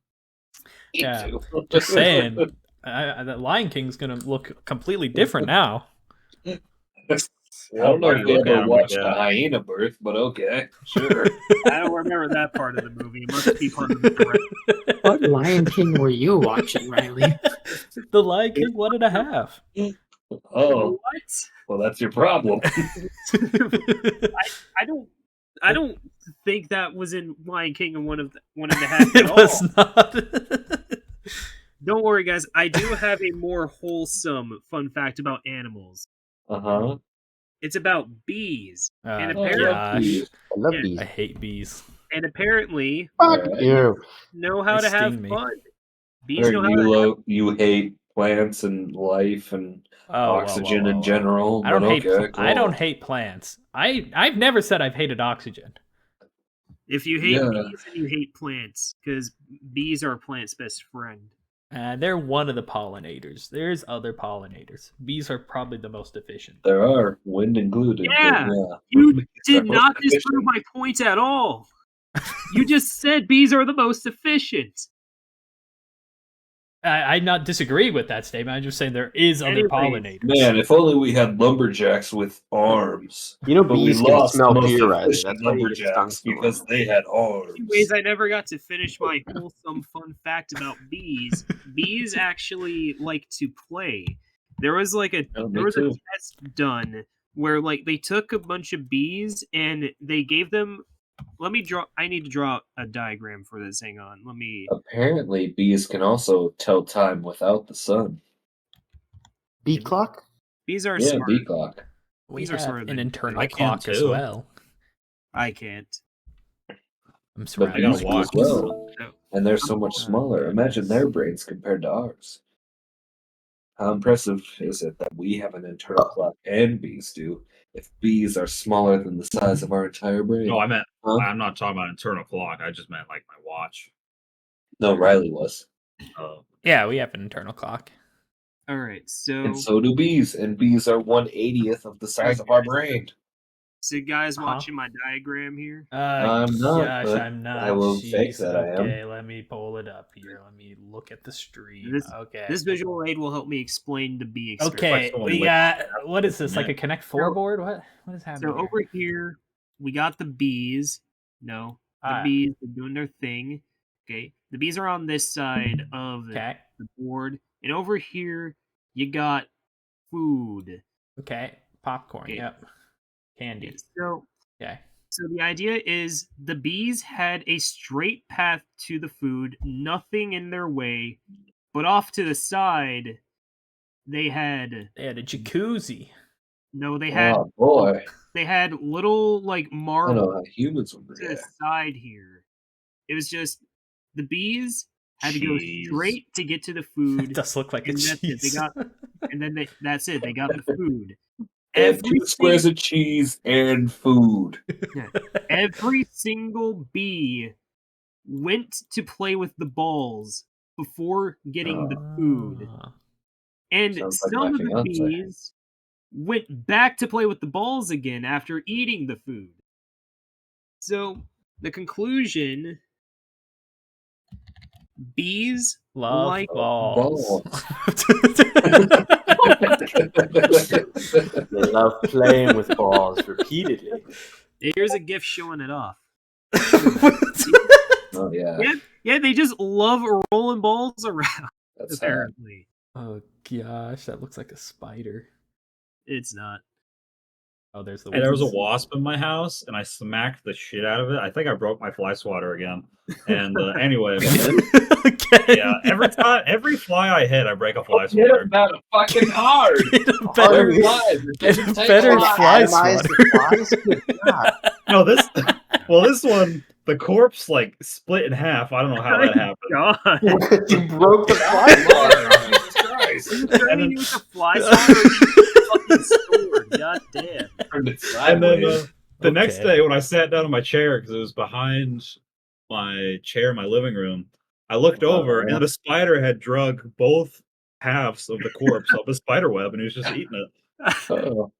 Yeah, just saying. The Lion King's gonna look completely different now. I don't know Why if do you you look at ever him like watched that? a hyena birth, but okay, sure. I don't remember that part of the movie. It must be part of the direct. What Lion King were you watching, Riley? The Lion King 1.5. Oh, What? well, that's your problem. I don't think that was in Lion King and one and a half at It all. was not. Don't worry, guys. I do have a more wholesome fun fact about animals. Uh-huh. It's about bees. And Oh, apparently, gosh. I love Yeah. bees. I hate bees. and apparently Fuck you. know how They to have sting me. fun. Bees Or know how to you hate plants and life and Oh, oxygen in general. I don't but hate. okay, I don't cool. hate plants. I've never said I've hated oxygen. If you hate Yeah. bees, then you hate plants, because bees are a plant's best friend. They're one of the pollinators. There's other pollinators. Bees are probably the most efficient. There are wind included. Yeah. But You Bees did are most not disprove efficient. my point at all. You just said bees are the most efficient. I'm not disagreeing with that statement. I'm just saying there is other Anyways, pollinators. Man, if only we had lumberjacks with arms. You know But we bees can lost the smell most beer, Riley. efficient That's why you get stung lumberjacks so because much. they had arms. anyways, I never got to finish my wholesome fun fact about bees. Bees actually like to play. There was like a Oh, me there was too. a test done where like they took a bunch of bees and they gave them. I need to draw a diagram for this. Hang on. Let me. Apparently, bees can also tell time without the sun. Bee clock? Bees are Yeah, smart. bee clock. We These are have sort of an the- internal I can clock as too. well. I can't. I'm But surrounded gotta bees by can as watch. well. No. And they're so much Oh, smaller. Imagine goodness. their brains compared to ours. How impressive is it that we have an internal clock and bees do if bees are smaller than the size of our entire brain? No, I meant Huh? I'm not talking about internal clock. I just meant like my watch. No, Riley was. Yeah, we have an internal clock. All right. So, And so do bees. And bees are 1/80th of the size of our brain. so guys, Huh? watching my diagram here. I'm not, Gosh, but I'm not. I will fake Jeez, that I am. Okay, let me pull it up here. Let me look at the stream. This- Okay. This visual aid will help me explain the bee experience. Okay, someone we lit got what is this? Like a Connect 4 So- board? What is happening? So over here, we got the bees. No, the Ah. bees are doing their thing. Okay, the bees are on this side of Okay. the board, and over here you got food. Okay. Popcorn. Okay. Yep. Candy. So, Okay. so the idea is the bees had a straight path to the food, nothing in their way, but off to the side, they had They had a jacuzzi. no, they had Oh boy. they had little like I don't marbles know how humans would to the react. side here. It was just the bees had to go Cheese. straight to get to the It food, does look like a and that's it. They cheese. got, and then that's it. They got the food. And Every 2 squares of cheese and food. Every single bee went to play with the balls before getting the food. Ah. And Sounds like some my of the fiance. bees went back to play with the balls again after eating the food. So the conclusion, bees Love like balls. They love playing with balls repeatedly. Here's a gift showing it off. Oh yeah. Yeah, they just love rolling balls around. That's apparently. Oh gosh, that looks like a spider. It's not. Oh, there's the. And there was a wasp in my house, and I smacked the shit out of it. I think I broke my fly swatter again. And anyway, yeah, every fly I hit, I break a fly swatter. About a fucking hard. better fly swatter. No, this one, the corpse like split in half. I don't know how that happened. God. You broke the fly swatter. Jesus Christ. And then use a fly swatter. Fucking sword. God damn. And then the next day, when I sat down in my chair because it was behind my chair in my living room, I looked over and the spider had drug both halves of the corpse up a spider web, and he was just eating it. Oh.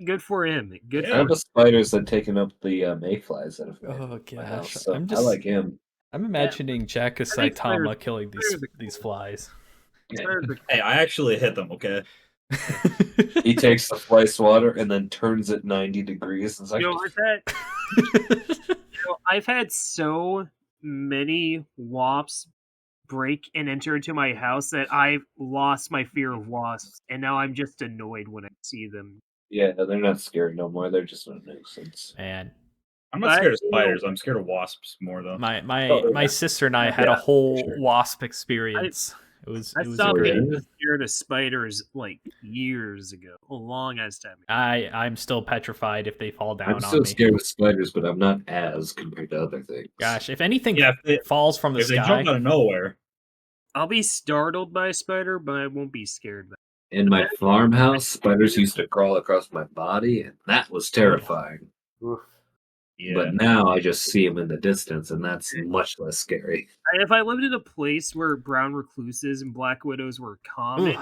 Good for him. Good. All the spiders had taken up the mayflies that have made Oh my house, gosh, so I like him. I'm imagining Jack as I think Saitama killing these flies. Hey, I actually hit them. Okay. He takes the fly swatter and then turns it 90 degrees. And I've had so many wasps break and enter into my house that I've lost my fear of wasps, and now I'm just annoyed when I see them. Yeah, they're not scary no more. They're just a nuisance. Man, I'm not scared of spiders. I'm scared of wasps more though. My sister and I had a whole wasp experience. I stopped being scared of spiders like years ago, a long ass time ago. I'm still petrified if they fall down on me. I'm still scared of spiders, but I'm not as compared to other things. Gosh, if anything falls from the sky, if they jump out of nowhere, I'll be startled by a spider, but I won't be scared by it. In my farmhouse, spiders used to crawl across my body, and that was terrifying. Oof. Yeah. But now I just see them in the distance, and that's much less scary. If I lived in a place where brown recluses and black widows were common,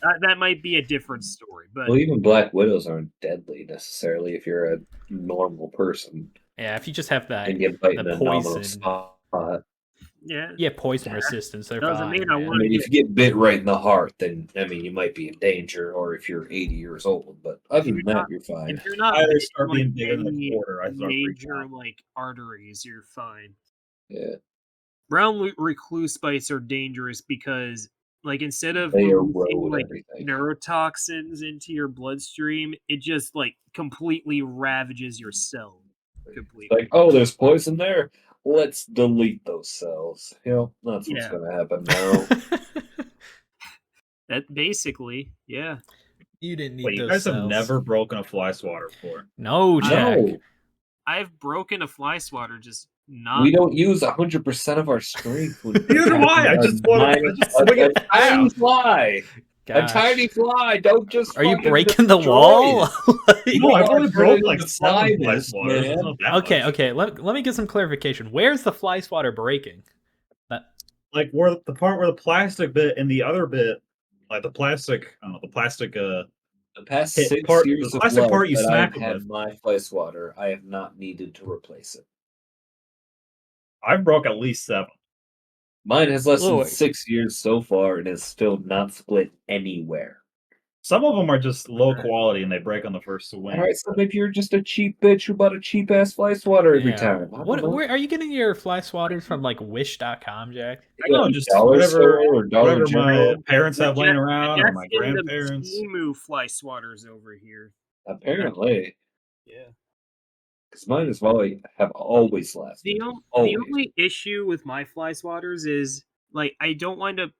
that might be a different story. But well, even black widows aren't deadly necessarily if you're a normal person. Yeah, if you just have that and get bite in a poison spot. Yeah, poison resistance. They're doesn't fine. mean if you get bit right in the heart, then you might be in danger, or if you're 80 years old. But other than that, you're fine. If you're not start being bigger than a quarter, I start major like arteries, you're fine. Yeah. Brown recluse bites are dangerous because, like, instead of they releasing, like everything. neurotoxins into your bloodstream, it just like completely ravages your cells. Completely. Like, oh, there's poison there. Let's delete those cells. That's what's going to happen now. That basically, yeah. You didn't need Wait, those you guys cells. have never broken a fly swatter before? No, Jack. No. I've broken a fly swatter, just not. We don't use 100% of our strength. Neither do I. I just swing it a tiny fly. Gosh. A tiny fly. Don't just. Are you breaking the wall? No, I've only broken like 7 fly this, swatters. man. It's not that much. Okay. Let me get some clarification. Where's the fly swatter breaking? Like where the part where the plastic bit and the other bit, like the plastic. I don't know the plastic. The past hit 6 part, years the of plastic life part you that smack I've them had with. my fly swatter, I have not needed to replace it. I've broke at least 7. Mine has less than 6 years so far and is still not split anywhere. Some of them are just low quality and they break on the first swing. All right, so maybe you're just a cheap bitch who bought a cheap ass fly swatter every time. Where are you getting your fly swatters from? Like Wish.com, Jack? I know, just whatever my parents have laying around or my grandparents. Emu fly swatters over here. Apparently. Yeah. Because mine have always lasted. The only issue with my fly swatters is like I don't wind up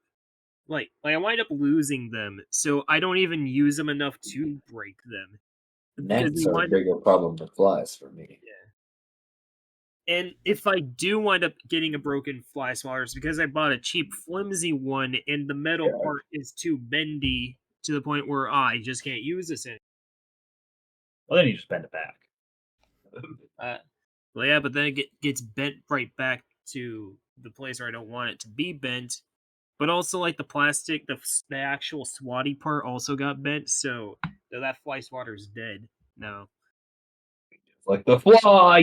I wind up losing them, so I don't even use them enough to break them. Gnats are a bigger problem than flies for me. Yeah. And if I do wind up getting a broken fly swatter, it's because I bought a cheap, flimsy one, and the metal part is too bendy to the point where I just can't use this anymore. Well, then you just bend it back. Well, yeah, but then it gets bent right back to the place where I don't want it to be bent. But also, like the plastic, the actual swatty part also got bent, so that fly swatter's dead now. Like the fly,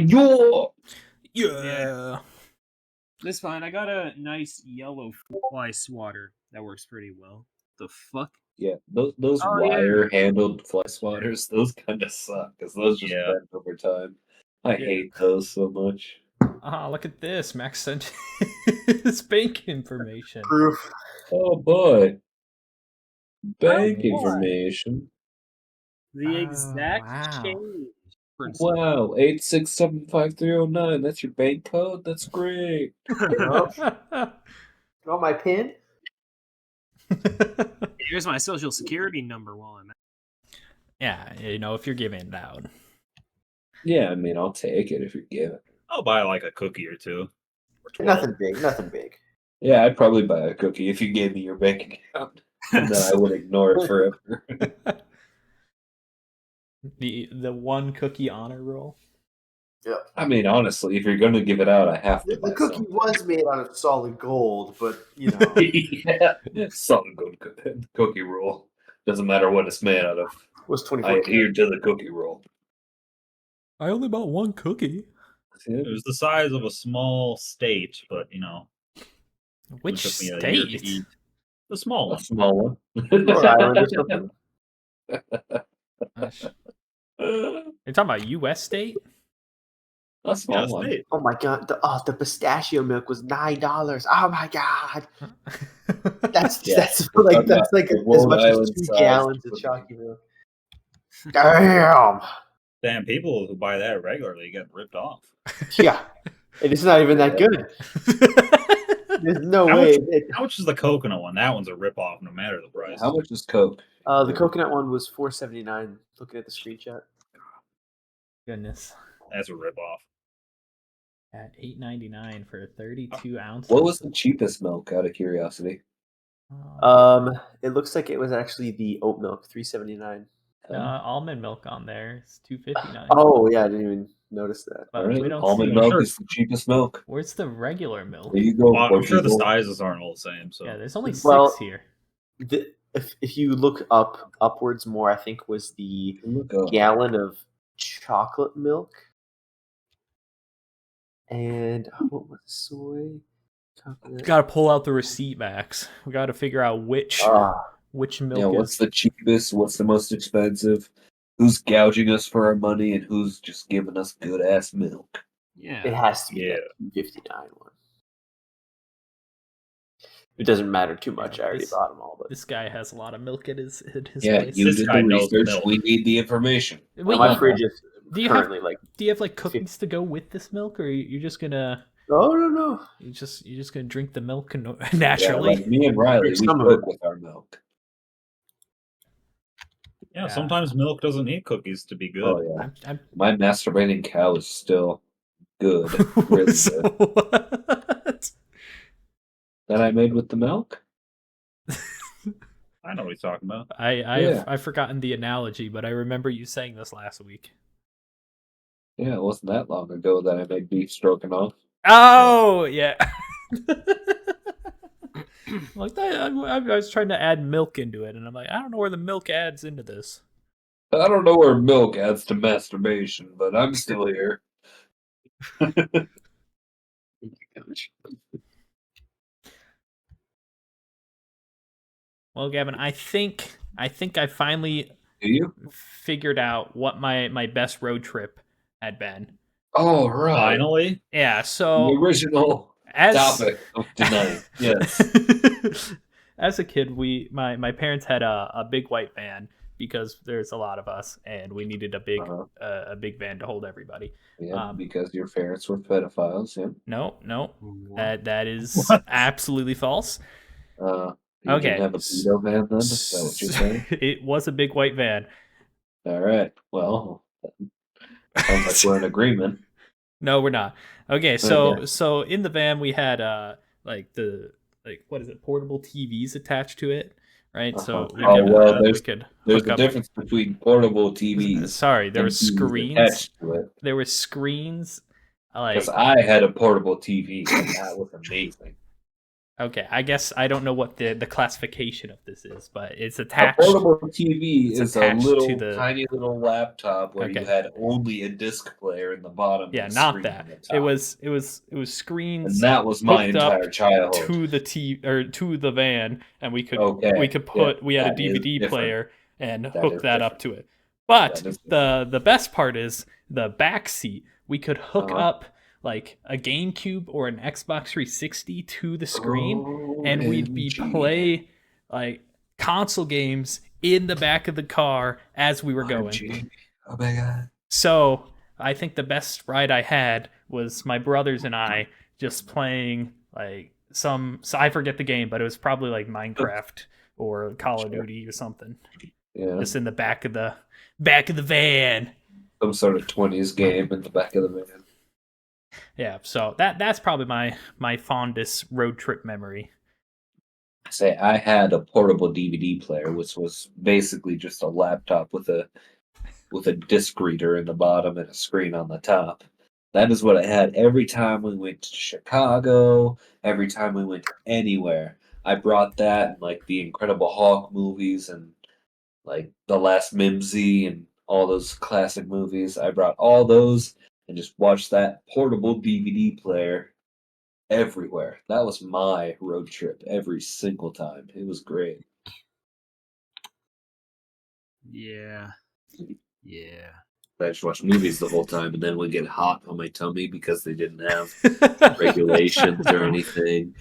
yeah. That's fine. I got a nice yellow fly swatter that works pretty well. The fuck? Yeah, those Oh, yeah. wire-handled fly swatters, those kind of suck because those just bend over time. I hate those so much. Ah, look at this. Max sent his bank information. Proof. Oh boy, bank boy. information. The exact wow. change. Wow, 8675309. That's your bank code. That's great. Oh, my pin? Here's my social security number while I'm at. Yeah, you know, if you're giving it out. Yeah, I mean, I'll take it if you're giving. I'll buy like a cookie or two. Or Nothing big. Nothing big. Yeah, I'd probably buy a cookie if you gave me your bank account, and then I would ignore it forever. The one cookie honor roll. Yeah. I mean, honestly, if you're going to give it out, I have to. The cookie was made out of solid gold, but you know. Yeah, solid gold cookie roll. Doesn't matter what it's made out of. It was 24. I adhere to the cookie roll. I only bought one cookie. It was the size of a small state, but you know. Which it took me a year to state? eat. The small A one. small one. Rhode Island or something. You're talking about U.S. state? A small one. State. Oh my god, the pistachio milk was $9. Oh my god. That's like as much as 2 gallons of chalky milk. Damn. Damn, people who buy that regularly get ripped off. Yeah. And it's not even that good. There's no way. How much is the coconut one? That one's a ripoff, no matter the price. How much is Coke? The coconut one was $4.79. Looking at the screenshot. Goodness. That's a ripoff. At $8.99 for 32 ounces. What was the cheapest milk, out of curiosity? It looks like it was actually the oat milk, $3.79. Almond milk on there is $2.59. Oh yeah, I didn't even notice that. But Right. we don't Almond see. milk is the cheapest milk. Where's the regular milk? There you go. Well, I'm sure the people. sizes aren't all the same. So Yeah, there's only 6 here. If you look upwards more, I think was the Look up. gallon of chocolate milk. And what was soy? We gotta pull out the receipt, Max. We gotta figure out which milk Yeah, what's is. the cheapest? What's the most expensive? Who's gouging us for our money, and who's just giving us good ass milk? Yeah. It has to be that $2.59 one. It doesn't matter too much. I already bought them all, but This guy has a lot of milk at his Yeah, place. you This did guy the knows research. milk. We need the information. Wait, my fridge is do you currently have like cookies to go with this milk, or you're just gonna? No. You're just gonna drink the milk Yeah, naturally. like me and Riley, we Some of cook it. with our milk. yeah, sometimes milk doesn't need cookies to be good. Oh yeah, I'm my masturbating cow is still good, really good. What? That I made with the milk. I know what he's talking about. I've forgotten the analogy, but I remember you saying this last week. Yeah, it wasn't that long ago that I made beef stroganoff. Oh yeah. Like that, I was trying to add milk into it, and I'm like, I don't know where the milk adds into this. I don't know where milk adds to masturbation, but I'm still here. Well, Gavin, I think I finally Do you? figured out what my best road trip had been. Oh, right. Finally, Yeah, The so original topic of tonight. Yes. as a kid, my parents had a big white van because there's a lot of us and we needed a big van to hold everybody. Yeah, because your parents were pedophiles. Yeah. No, that is absolutely false. You Okay. didn't have a pedo van then? Is that what you're saying? It was a big white van. All right. Well, sounds like we're in agreement. No, we're not. Okay, so in the van we had what is it, portable TVs attached to it, right? So there's a difference between portable TVs. Sorry, there and were TVs screens. attached to it. There were screens. Because I had a portable TV, and that was amazing. Okay, I guess I don't know what the classification of this is, but it's A attached. portable TV It's is a attached to little the- tiny little laptop where you Okay. had only a disc player in the bottom. Yeah, and a not screen that. on the top. It was screens. And that was my hooked up entire childhood. to the to the van, and we could Okay, put yeah, we had a that is DVD different. player and That hook is that up different. to it. But That is the best part is the back seat. We could hook Uh-huh. up like a GameCube or an Xbox 360 to the screen, and we'd be OMG. play like console games in the back of the car as we were going. OMG. Oh my god. So I think the best ride I had was my brothers and I just playing like so I forget the game, but it was probably like Minecraft or Call of Duty or something. Yeah. Just in the back of the van. Some sort of 20s game in the back of the van. Yeah, so that's probably my fondest road trip memory. Say I had a portable DVD player, which was basically just a laptop with a disc reader in the bottom and a screen on the top. That is what I had every time we went to Chicago, every time we went anywhere. I brought that and like the Incredible Hulk movies and like The Last Mimsy and all those classic movies. I brought all those and just watched that portable DVD player everywhere. That was my road trip every single time. It was great. Yeah. Yeah. I just watched movies the whole time and then would get hot on my tummy because they didn't have regulations or anything.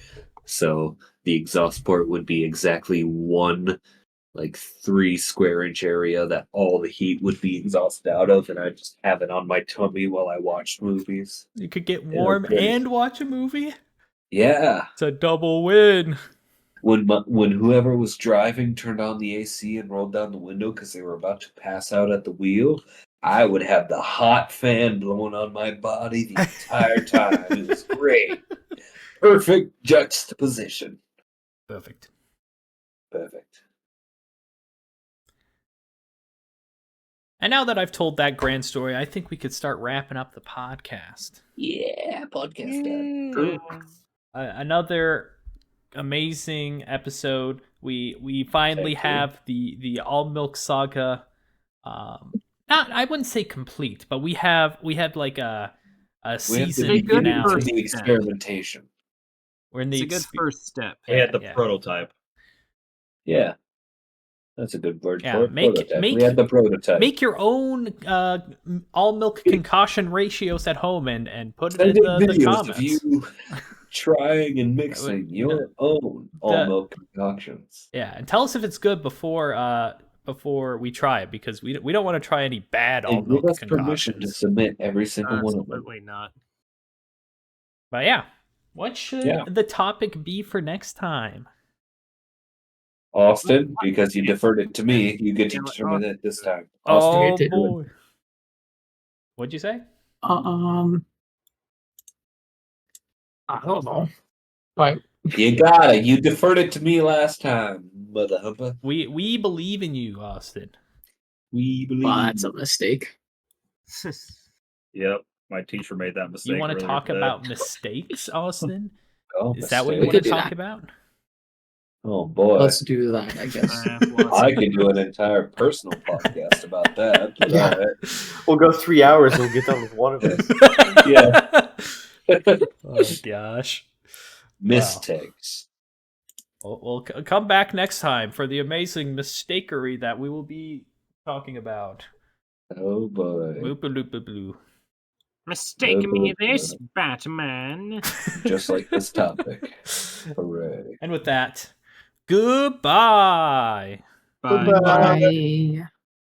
So the exhaust port would be exactly one like 3 square inch area that all the heat would be exhausted out of, and I'd just have it on my tummy while I watched movies. You could get warm and watch a movie. Yeah. It's a double win. When whoever was driving turned on the AC and rolled down the window because they were about to pass out at the wheel, I would have the hot fan blowing on my body the entire time. It was great. Perfect juxtaposition. Perfect. And now that I've told that grand story, I think we could start wrapping up the podcast. Yeah, podcast done. Another amazing episode. We finally have the All Milk Saga. Not I wouldn't say complete, but we had like a season finale. The experimentation. We're in the It's a good first step. We had the prototype. Yeah. That's a good word Yeah, for it. We had the prototype. Make your own all milk concoction ratios at home and put it in the comments. Of you trying and mixing your own all milk concoctions. Yeah, and tell us if it's good before we try it, because we don't want to try any bad all milk concoctions. Give us permission to submit every single one of them. Absolutely not. But yeah, what should the topic be for next time? Austin, because you deferred it to me, you get to determine it this time. Austin, oh boy. What'd you say? I don't know. But you got it. You deferred it to me last time, mother humper. We believe in you, Austin. We believe. Well, that's a mistake. Yep, my teacher made that mistake. You want to talk about mistakes, Austin? Is that what you want to talk about? Oh boy, let's do that. I guess I could do an entire personal podcast about that. Yeah, we'll go 3 hours. We'll get done with one of us. Yeah. Oh gosh, mistakes. We'll come back next time for the amazing mistakery that we will be talking about. Oh boy. Blue. Mistake me this, Batman. Just like this topic. Hooray. And with that, goodbye. Bye. Bye.